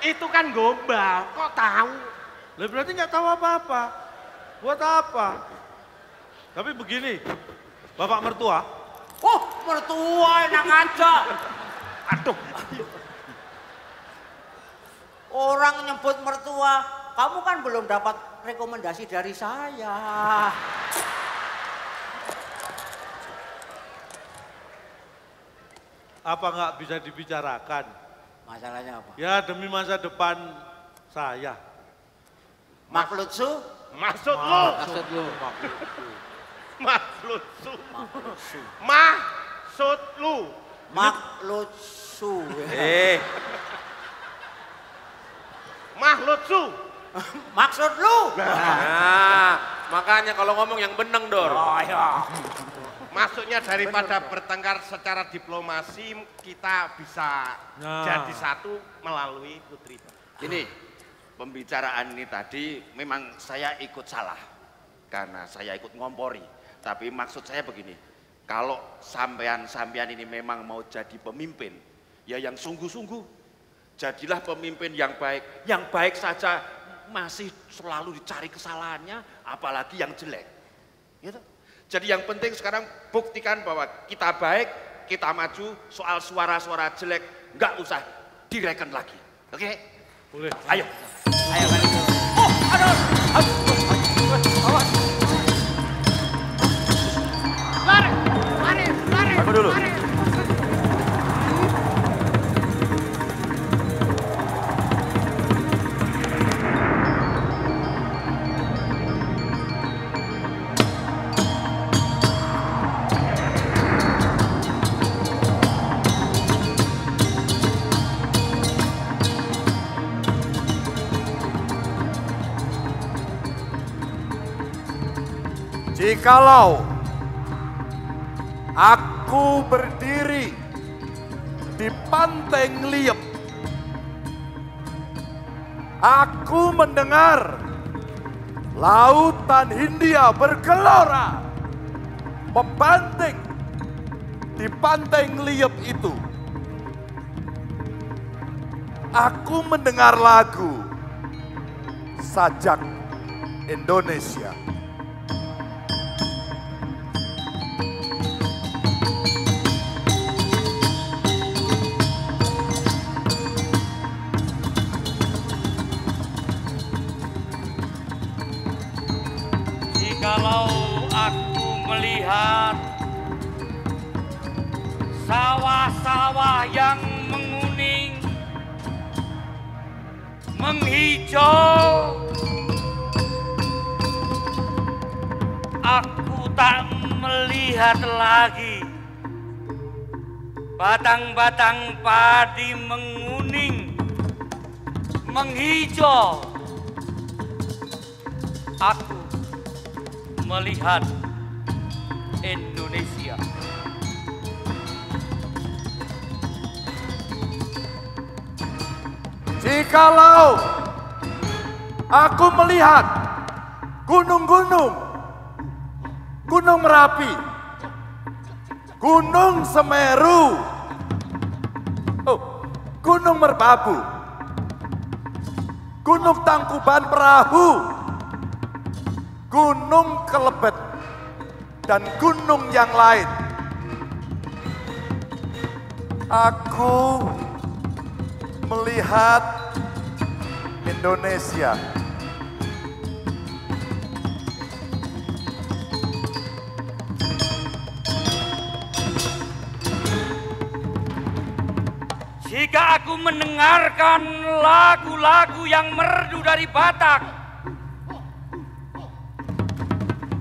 Itu kan gombal, kok tahu? Lah berarti nggak tahu apa-apa. Buat apa? Tapi begini, Bapak mertua? Oh, mertua enak aja. Aduh. Orang nyebut mertua, kamu kan belum dapat rekomendasi dari saya. Apa nggak bisa dibicarakan? Masalahnya apa? Ya demi masa depan saya. Maklutsu? Maksud lu? Maksud lu. Maklutsu. Maksud lu. Maklutsu. Maklutsu. Maksud lu? Nah, makanya kalau ngomong yang beneng, Dor. Oh iya. Maksudnya daripada bertengkar secara diplomasi, kita bisa jadi satu melalui Putri. Ini pembicaraan ini tadi memang saya ikut salah karena saya ikut ngompori. Tapi maksud saya begini, kalau sampean-sampean ini memang mau jadi pemimpin, ya yang sungguh-sungguh, jadilah pemimpin yang baik. Yang baik saja masih selalu dicari kesalahannya, apalagi yang jelek. Gitu. Jadi yang penting sekarang buktikan bahwa kita baik, kita maju, soal suara-suara jelek nggak usah direken lagi. Oke? Boleh. Ayo. Ayo kali itu. Oh, aduh. Awas. Lari, lari, lari. Aku dulu. Lari. Jikalau aku berdiri di Pantai Ngeliep, aku mendengar lautan Hindia bergelora membanting di Pantai Ngeliep itu. Aku mendengar lagu Sajak Indonesia. Jikalau aku melihat sawah-sawah yang menguning, menghijau, aku tak melihat lagi batang-batang padi menguning, menghijau. Aku melihat Indonesia. Jikalau aku melihat gunung-gunung, Gunung Merapi, Gunung Semeru, Gunung Merbabu, Gunung Tangkuban Perahu, Gunung Kelebet, dan gunung yang lain. Aku melihat Indonesia. Jika aku mendengarkan lagu-lagu yang merdu dari Batak,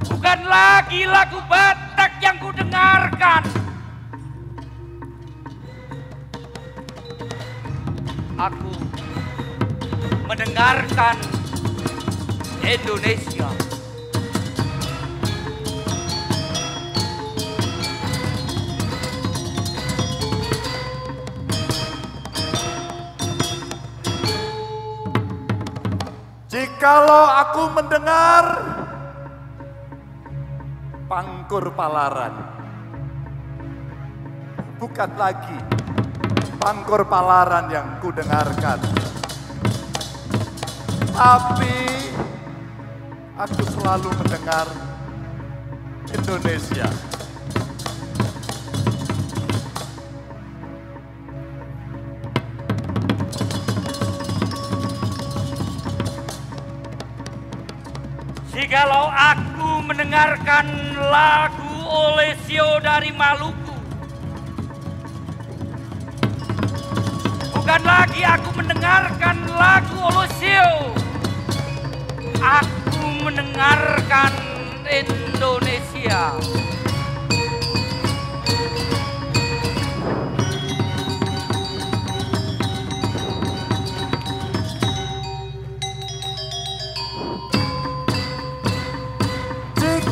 bukan lagi lagu Batak yang kudengarkan. Aku mendengarkan Indonesia. Jikalau aku mendengar Pangkur Palaran, bukan lagi Pangkur Palaran yang kudengarkan, tapi aku selalu mendengar Indonesia. Jikalau aku mendengarkan lagu Olesio dari Maluku, bukan lagi aku mendengarkan lagu Olesio, aku mendengarkan Indonesia.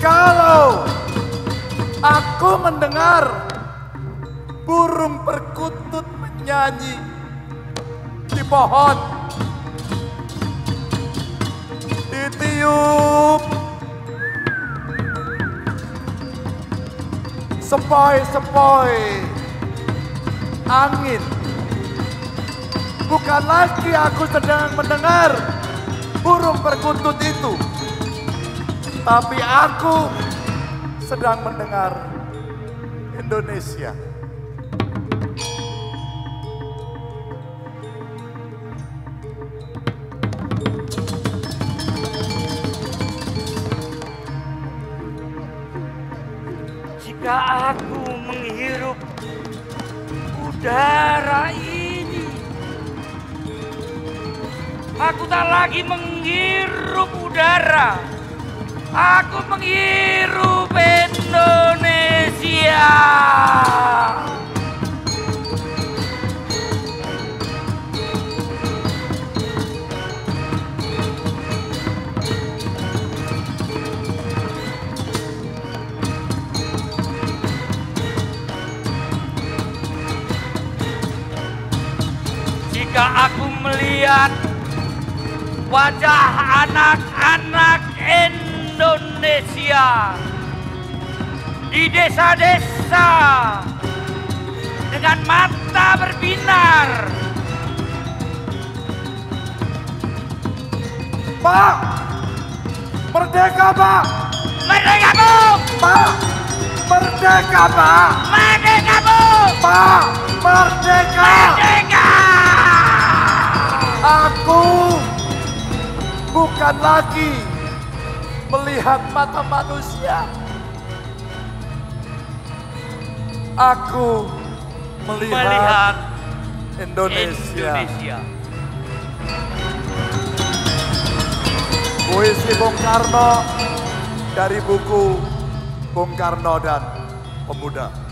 Jikalau aku mendengar burung perkutut menyanyi di pohon, ditiup sepoi-sepoi angin, bukan lagi aku sedang mendengar burung perkutut itu, tapi aku sedang mendengar Indonesia. Jika aku menghirup udara ini, aku tak lagi menghirup udara. Aku menghirup Indonesia. Jika aku melihat wajah anak-anak Indonesia di desa-desa dengan mata berbinar, Pak, merdeka Pak, merdeka Bu, Pak, merdeka Pak, merdeka Bu, Pak, merdeka, merdeka. Aku bukan lagi melihat mata manusia. Aku melihat Indonesia. Puisi Bung Karno dari buku Bung Karno dan Pemuda.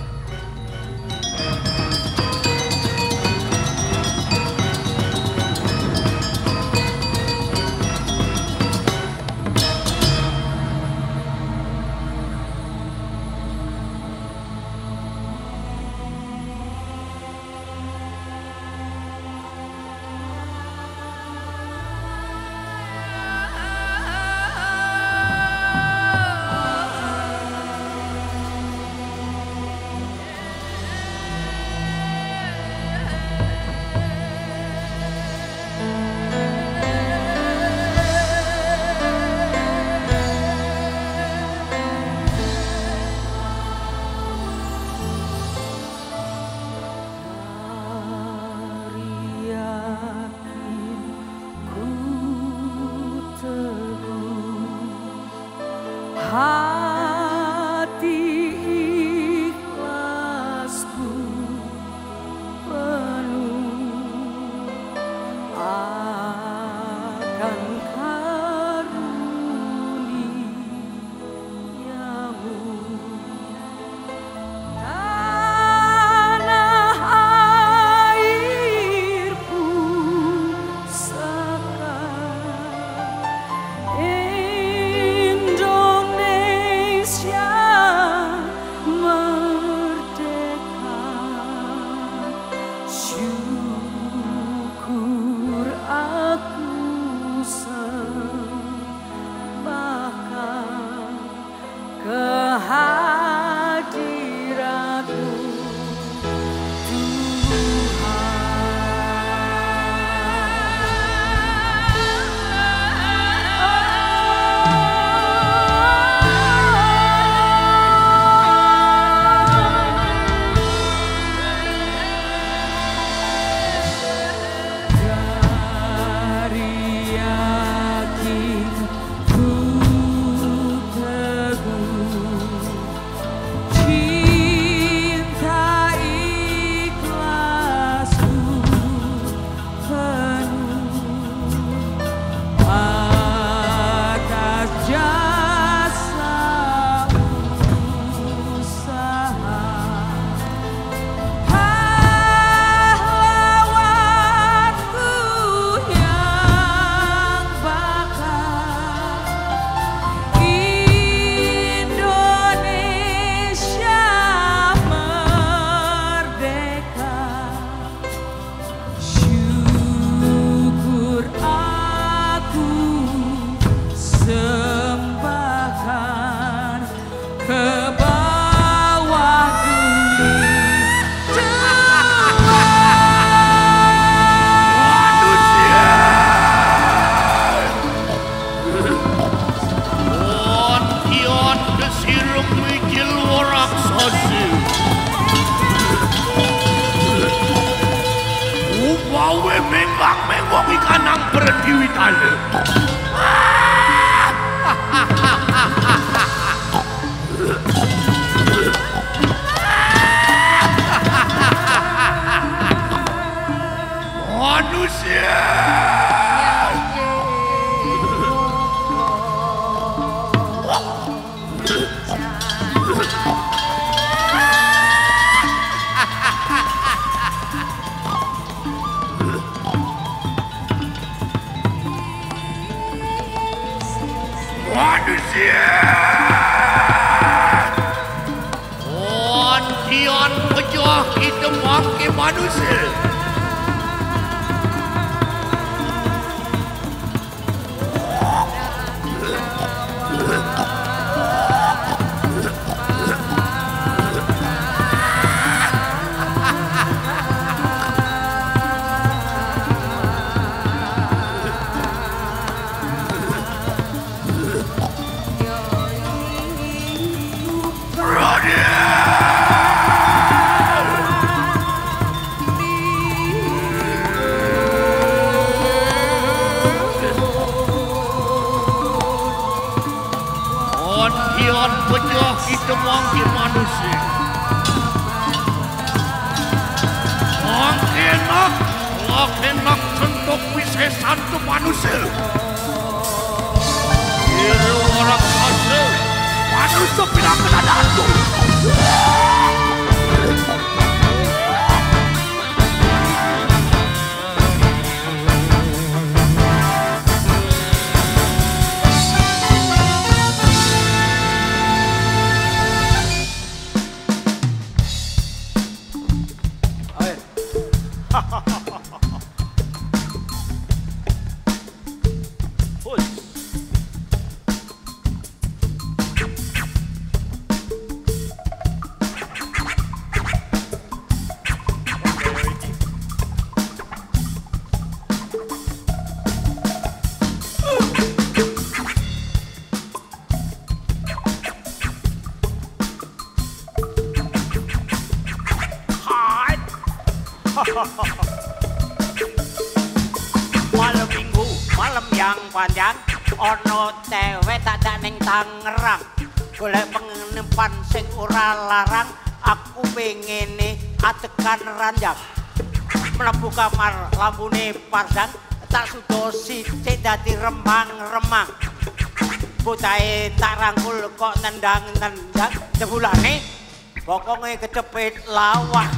Gawe menggak-menggok ikan nang berdiwitane. Manusia. Manusia. Ontian pejah kita makin manusia. Ontian pejah kita makin manusia. Makin sentuh wisesan tu manusia. Kira orang kasih, manusia pindah kena datu. Malam minggu, malam yang panjang, ono cewek tak ada neng Tangerang. Golek pengenepan sing ora larang, aku pengen atekan ranjang. Mlebu kamar lampune parsang, tak sudosi cek dadi remang-remang. Bocahe tak rangkul kok nendang-nendang, jebulane bokonge kecepit lawak.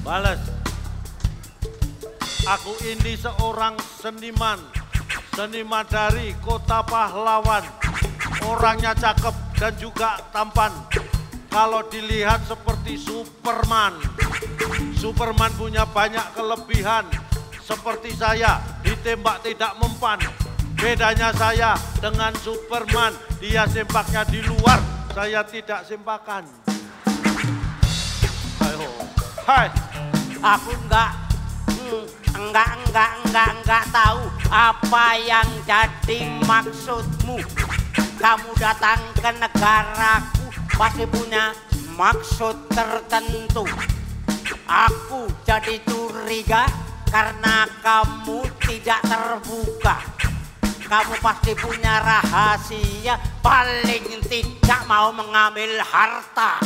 Bales. Aku ini seorang seniman dari kota pahlawan. Orangnya cakep dan juga tampan. Kalau dilihat seperti Superman. Superman punya banyak kelebihan. Seperti saya, ditembak tidak mempan. Bedanya saya dengan Superman, dia sempaknya di luar, saya tidak sempakan. Ayo, hai. Aku enggak tahu apa yang jadi maksudmu. Kamu datang ke negaraku pasti punya maksud tertentu. Aku jadi curiga karena kamu tidak terbuka. Kamu pasti punya rahasia, paling tidak mau mengambil harta.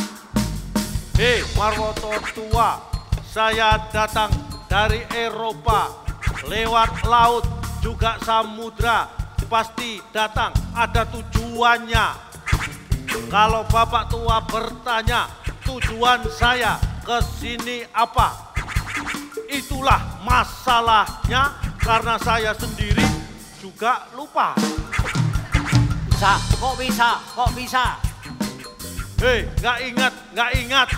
Hei Marwoto tua, saya datang dari Eropa, lewat laut juga samudra, pasti datang ada tujuannya. Kalau Bapak tua bertanya tujuan saya ke sini apa? Itulah masalahnya karena saya sendiri juga lupa. Kok bisa? Hei, nggak ingat.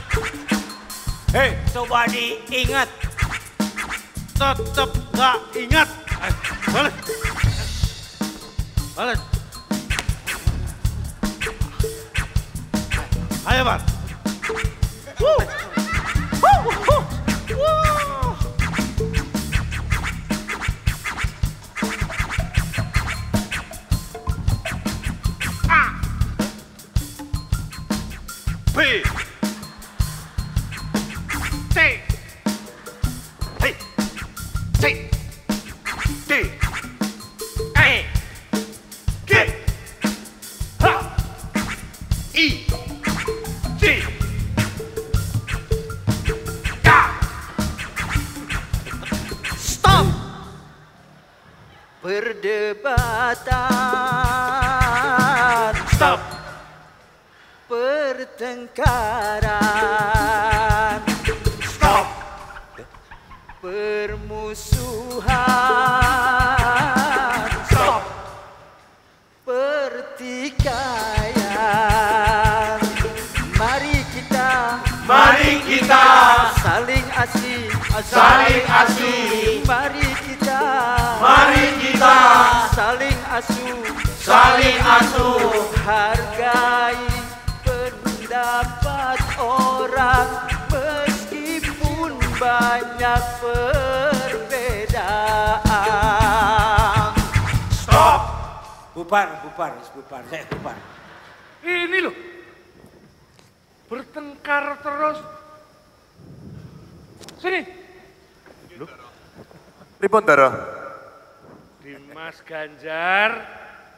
Hei, coba diingat. Tetap nggak ingat. Balik. Ayo, Bar. B T perdebatan. Stop. Pertengkaran. Stop. Permusuhan. Stop. Pertikaian. Mari kita saling asih, Mari kita saling asuh, hargai pendapat orang meskipun banyak perbedaan. Stop. Bubar. Saya bubar. Ini loh, bertengkar terus. Sini. Loh. Pripun Dara? Dimas Ganjar,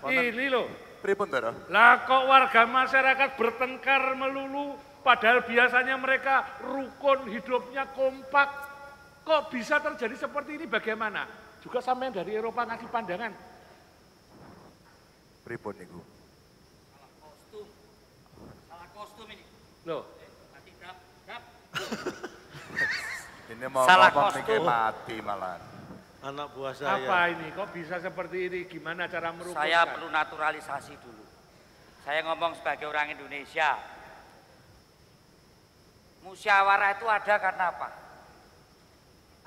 ini loh. Pripun Dara? Lah kok warga masyarakat bertengkar melulu, padahal biasanya mereka rukun, hidupnya kompak. Kok bisa terjadi seperti ini bagaimana? Juga sampai dari Eropa ngasih pandangan. Pripun niku? Salah kostum ini. Loh. Ini mau Salah ngomong kostum. niki mati malah. Anak buah saya. Apa ini? Kok bisa seperti ini? Gimana cara merukunkan? Saya perlu naturalisasi dulu. Saya ngomong sebagai orang Indonesia. Musyawarah itu ada karena apa?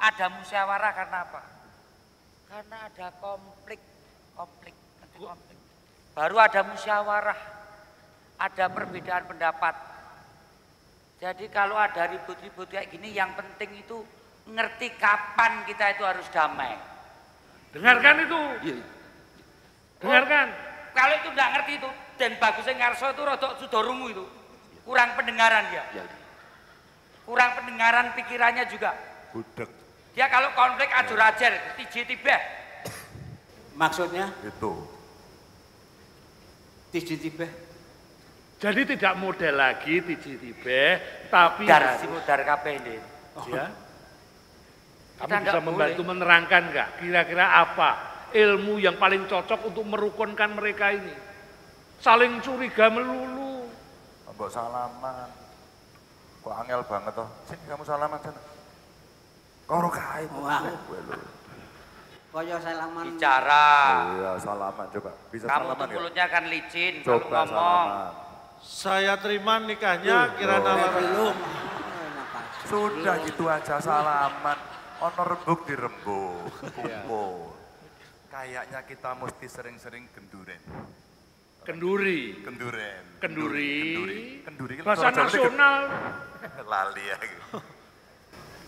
Ada musyawarah karena apa? Karena ada konflik. Baru ada musyawarah, ada perbedaan pendapat. Jadi kalau ada ribut-ribut kayak gini, yang penting itu ngerti kapan kita itu harus damai. Dengarkan itu. Dengarkan. Kalau itu nggak ngerti itu, dan bagusnya Ngarso itu rodok sudorungu itu. Kurang pendengaran dia. Kurang pendengaran pikirannya juga. Budek. Dia kalau konflik ajur-ajar, tijih-tibeh. Maksudnya? Itu. Tijih-tibeh. Jadi tidak model lagi tijih-tibeh, tapi Dar si mudar kabeh ini. Ya. Kamu Kita bisa nggak membantu boleh. menerangkan nggak kira-kira apa ilmu yang paling cocok untuk merukunkan mereka ini? Saling curiga melulu. Mbok salaman. Kok angel banget toh. Sini kamu salaman sana. Koro kae. Wah. Koyo salaman. Bicara. Iya, salaman coba. Bisa Kamu salaman tuh ya? mulutnya kan licin kalau Coba ngomong. salaman. Saya terima nikahnya Kirana Belum. Sudah gitu aja salaman. Ono rembug dirembug. Kumpul. Kayaknya kita mesti sering-sering genduren. Kenduri. Kenduren. Kenduri. Kenduri. Bahasa nasional. Lali ya.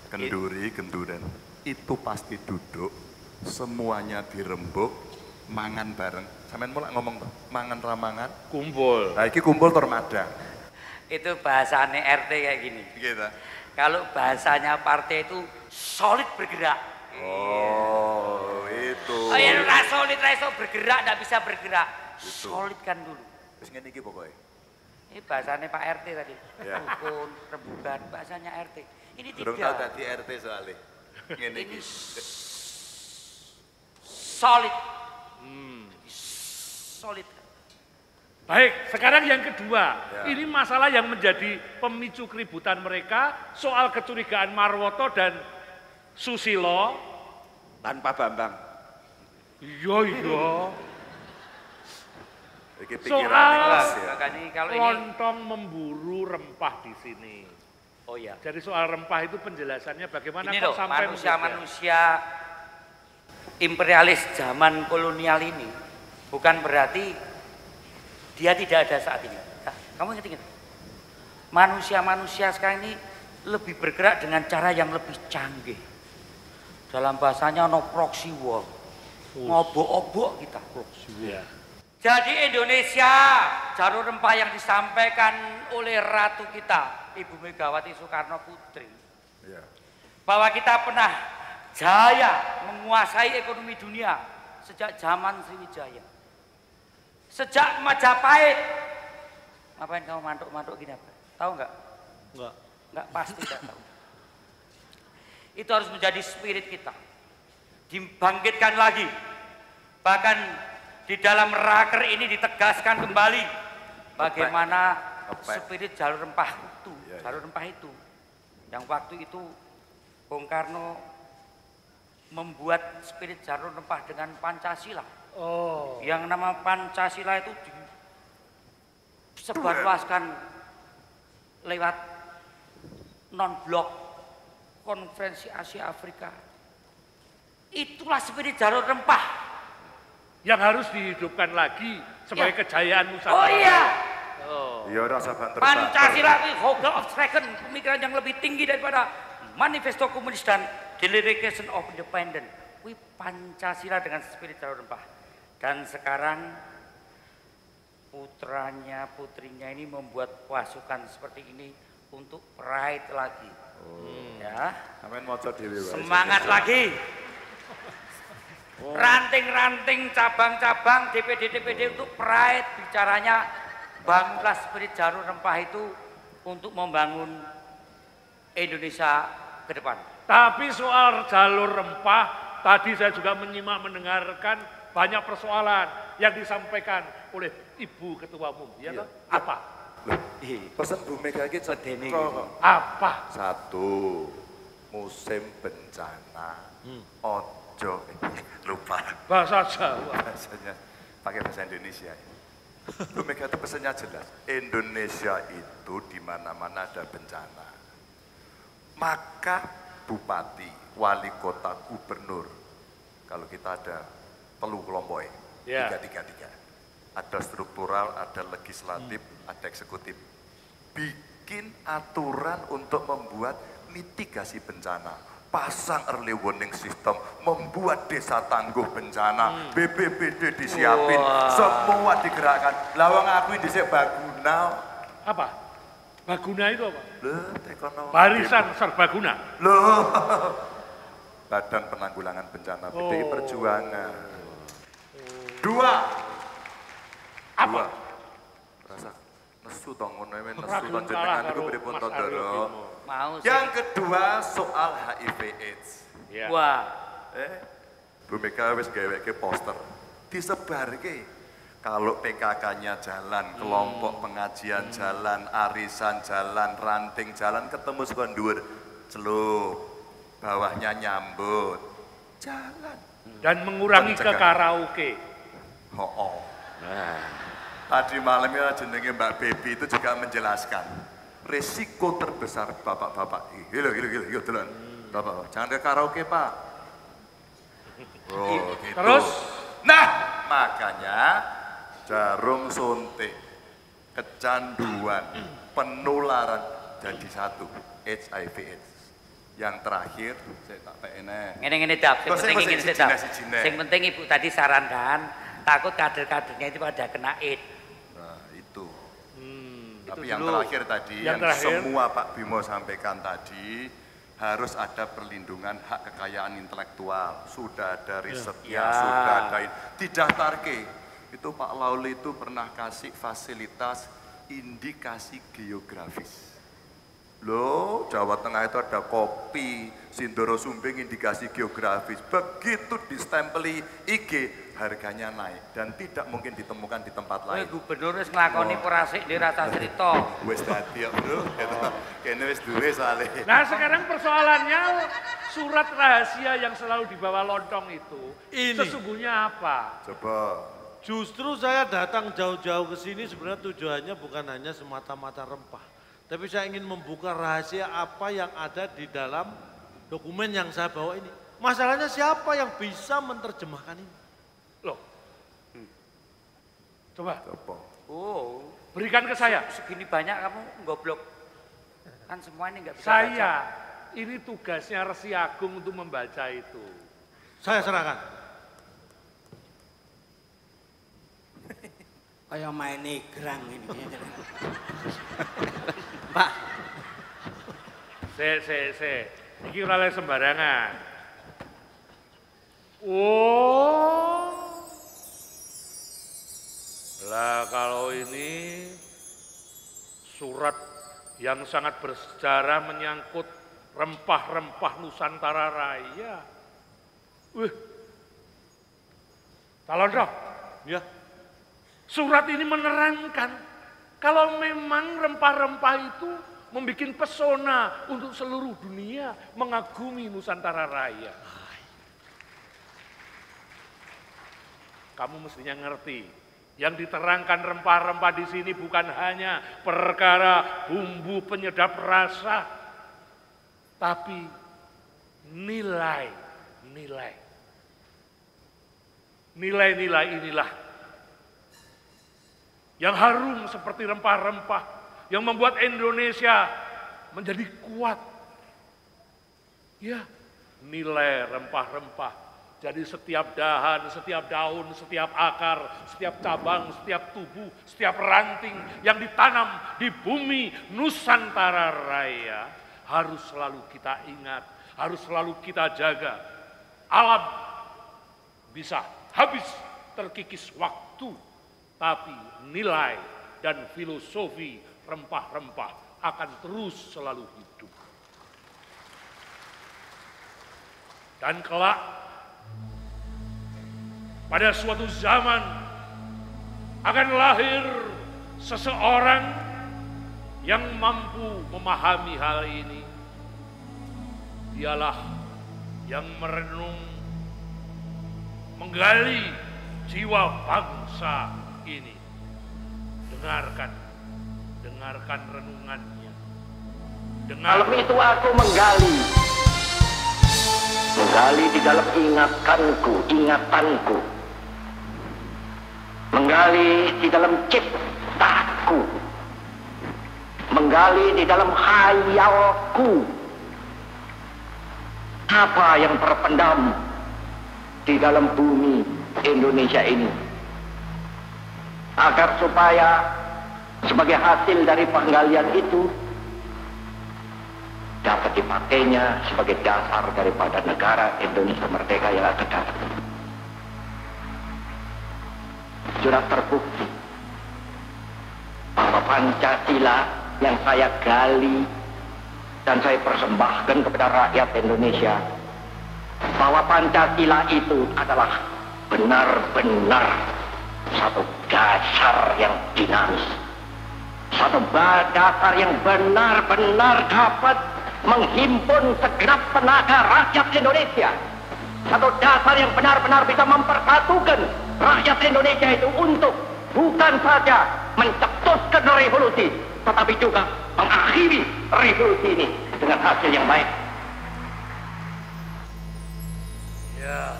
Kenduri, kenduren. Itu pasti duduk, semuanya dirembuk, mangan bareng. Sampeyan mulai ngomong toh, mangan ramangan. Kumpul. Nah, iki kumpul tormada. Itu bahasanya RT kayak gini. Gitu. Kalau bahasanya partai itu solid bergerak. Oh, itu. Oh ya, solid, bergerak, tidak bisa bergerak. Solid kan dulu. Terus ngene iki pokoknya. Ini bahasanya Pak RT tadi. Ya. Rukun, rembugan, bahasanya RT. Ini Durung tidak. tau dadi RT soalnya. Ngene iki. Solid. Solid. Baik, sekarang yang kedua. Ya. Ini masalah yang menjadi pemicu keributan mereka soal kecurigaan Marwoto dan Susilo. Tanpa Bambang. Iya. Iki Soal pikiran kelas ya. Makanya kalau ini, lontong memburu rempah di sini. oh ya. Jadi soal rempah itu penjelasannya bagaimana Ini kok loh, sampai manusia-manusia imperialis zaman kolonial ini bukan berarti dia tidak ada saat ini. Nah, kamu ingat-ingat? Manusia-manusia sekarang ini lebih bergerak dengan cara yang lebih canggih. Dalam bahasanya no proxy war. Ngobok-obok kita. Ya. Jadi Indonesia, jalur rempah yang disampaikan oleh ratu kita, Ibu Megawati Soekarno Putri, Ya. bahwa kita pernah jaya menguasai ekonomi dunia sejak zaman Sriwijaya. Sejak Majapahit. Ngapain kamu mantuk-mantuk gini apa? Tahu nggak? Enggak. Nggak, pasti tidak tahu. Itu harus menjadi spirit kita. Dibangkitkan lagi. Bahkan di dalam raker ini ditegaskan kembali bagaimana spirit jalur rempah itu, yang waktu itu Bung Karno membuat spirit jalur rempah dengan Pancasila. Yang nama Pancasila itu disebarluaskan lewat non-blok konferensi Asia Afrika. Itulah spirit jalur rempah yang harus dihidupkan lagi sebagai kejayaan Nusantara. Oh iya. Iya, rasa banter. Pancasila itu Hogel of Dragon, pemikiran yang lebih tinggi daripada Manifesto Komunis dan Declaration of Independence. Wih, Pancasila dengan spirit jalur rempah. Dan sekarang putrinya ini membuat pasukan seperti ini untuk pride lagi. Ya. Semangat lagi. Ranting-ranting, cabang-cabang, DPD untuk pride, bicaranya bangunlah spirit jalur rempah itu untuk membangun Indonesia ke depan. Tapi soal jalur rempah, tadi saya juga mendengarkan banyak persoalan yang disampaikan oleh Ibu Ketua Umum. Ya kan? Apa? Pesan Bu Mega iki apa? Satu, musim bencana. Ojo, lupa. Bahasa Jawa. Bahasanya pakai bahasa Indonesia. Bu Mega itu pesannya jelas. Indonesia itu di mana-mana ada bencana. Maka bupati, wali kota, gubernur, kalau kita ada telu kelompoknya, tiga. Ada struktural, ada legislatif, ada eksekutif. Bikin aturan untuk membuat mitigasi bencana. Pasang early warning system, membuat desa tangguh bencana, BPBD disiapin, semua digerakkan. Lawang aku ini disiap Baguna. Apa? Baguna itu apa? Ekonomi. Barisan Serbaguna. Loh, Badan Penanggulangan Bencana PDI Perjuangan. Dua. Apa? Rasa nesu tong ngono men nesu tong jenengan iku pripun to, Ndoro? Mau. Yang kedua soal HIV AIDS. Ya. Wah. Bu Mega wis gaweke poster. Disebarke. Kalau PKK-nya jalan, kelompok pengajian jalan, arisan jalan, ranting jalan, ketemu saka dhuwur celup. Bawahnya nyambut. Jalan. Dan mengurangi ke karaoke. Tadi malamnya jenenge Mbak Baby itu juga menjelaskan risiko terbesar bapak-bapak. Gila, telan. Bapak, jangan ke karaoke, Pak. Oh, gitu. Terus? Nah, makanya jarum suntik, kecanduan, penularan jadi satu, HIV AIDS. Yang terakhir, saya tak pengen. Ngene Dap, sing penting Ibu tadi sarankan, takut kader-kadernya itu pada kena AIDS. Nah, itu. Tapi itu yang dulu. terakhir tadi, yang semua Pak Bimo sampaikan tadi, harus ada perlindungan hak kekayaan intelektual. Sudah ada risetnya, sudah ada didaftarke. Itu Pak Lauli itu pernah kasih fasilitas indikasi geografis. Loh, Jawa Tengah itu ada kopi, Sindoro Sumbing indikasi geografis. Begitu distempeli IG, harganya naik dan tidak mungkin ditemukan di tempat lain. Gubernur wis nglakoni porasik di rasa cerita. Wis dadi ya, Bro. Kene wis duwe soalé. Nah, sekarang persoalannya surat rahasia yang selalu dibawa lontong itu sesungguhnya apa? Coba. Justru saya datang jauh-jauh ke sini sebenarnya tujuannya bukan hanya semata-mata rempah. Tapi saya ingin membuka rahasia apa yang ada di dalam dokumen yang saya bawa ini. Masalahnya siapa yang bisa menerjemahkan ini? Loh. Coba. Oh. Berikan ke saya. Segini banyak kamu goblok. Kan semua ini nggak bisa saya, baca. Ini tugasnya Resi Agung untuk membaca itu. Saya serahkan. Kayak main negrang ini. Pak. Iki ora oleh sembarangan. Oh. Lah kalau ini surat yang sangat bersejarah menyangkut rempah-rempah Nusantara Raya. Talondro, ya. Surat ini menerangkan kalau memang rempah-rempah itu membuat pesona untuk seluruh dunia mengagumi Nusantara Raya. Kamu mestinya ngerti, yang diterangkan rempah-rempah di sini bukan hanya perkara bumbu penyedap rasa, tapi nilai-nilai. Nilai-nilai inilah yang harum seperti rempah-rempah yang membuat Indonesia menjadi kuat. Ya, nilai rempah-rempah. Jadi setiap dahan, setiap daun, setiap akar, setiap cabang, setiap tubuh, setiap ranting yang ditanam di bumi Nusantara Raya harus selalu kita ingat, harus selalu kita jaga. Alam bisa habis terkikis waktu, tapi nilai dan filosofi rempah-rempah akan terus selalu hidup. Dan kelak, pada suatu zaman akan lahir seseorang yang mampu memahami hal ini. Dialah yang merenung, menggali jiwa bangsa ini. Dengarkan renungannya. Malam itu aku menggali di dalam ingatanku, menggali di dalam ciptaku, menggali di dalam khayalku, apa yang terpendam di dalam bumi Indonesia ini, agar supaya sebagai hasil dari penggalian itu dapat dipakainya sebagai dasar daripada negara Indonesia merdeka yang akan datang. Sudah terbukti bahwa Pancasila yang saya gali dan saya persembahkan kepada rakyat Indonesia, bahwa Pancasila itu adalah benar-benar satu dasar yang dinamis, satu dasar yang benar-benar dapat menghimpun segenap tenaga rakyat Indonesia, satu dasar yang benar-benar bisa mempersatukan rakyat Indonesia itu untuk bukan saja mencetuskan revolusi, tetapi juga mengakhiri revolusi ini dengan hasil yang baik. Ya,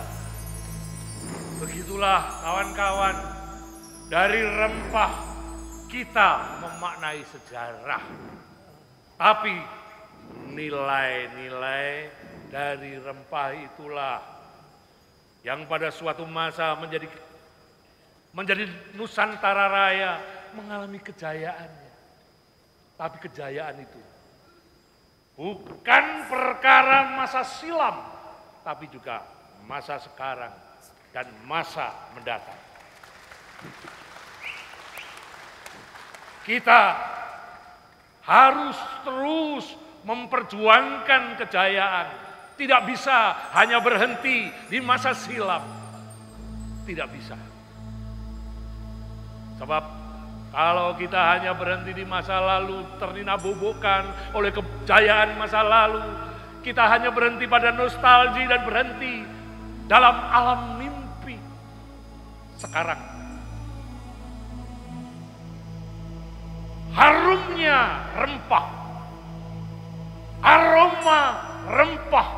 begitulah kawan-kawan, dari rempah kita memaknai sejarah, tapi nilai-nilai dari rempah itulah yang pada suatu masa menjadi Nusantara Raya mengalami kejayaannya. Tapi kejayaan itu bukan perkara masa silam, tapi juga masa sekarang dan masa mendatang. Kita harus terus memperjuangkan kejayaan. Tidak bisa hanya berhenti di masa silam. Tidak bisa. Sebab kalau kita hanya berhenti di masa lalu, ternina-bobokan oleh kejayaan masa lalu, kita hanya berhenti pada nostalgia dan berhenti dalam alam mimpi. Sekarang, harumnya rempah, aroma rempah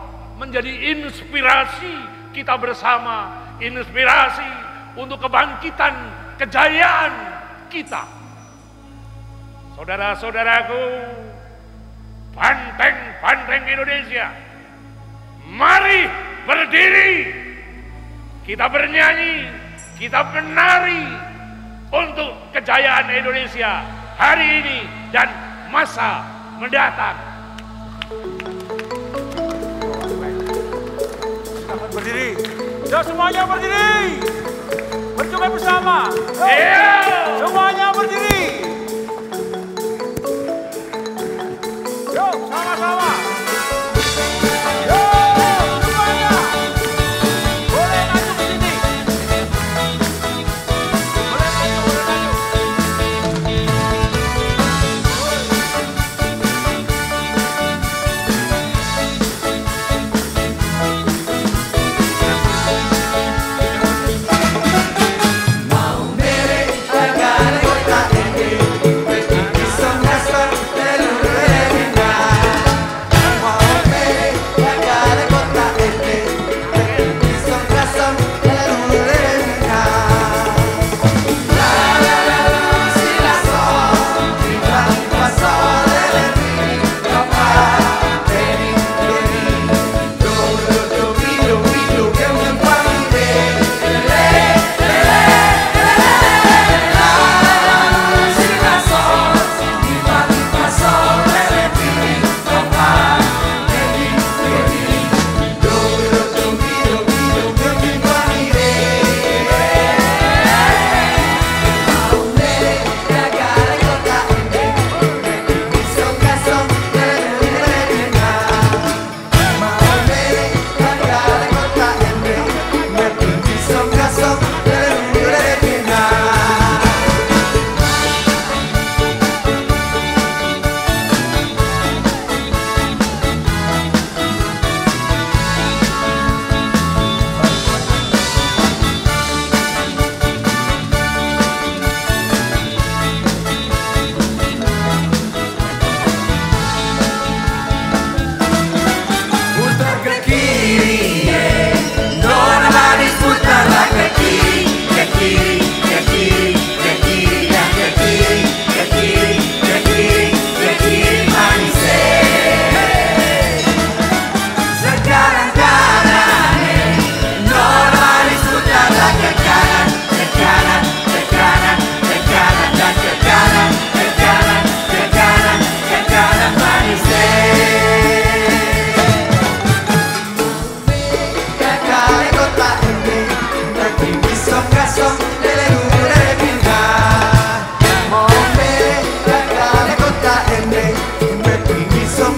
menjadi inspirasi kita bersama, inspirasi untuk kebangkitan kejayaan kita. Saudara-saudaraku, banteng-banteng Indonesia, mari berdiri, kita bernyanyi, kita menari untuk kejayaan Indonesia hari ini dan masa mendatang. Selamat berdiri. Ya, semuanya berdiri. Berjuang bersama. Semuanya berdiri. Yuk, sama-sama. Yuk, semuanya. Boleh masuk ke sini. Some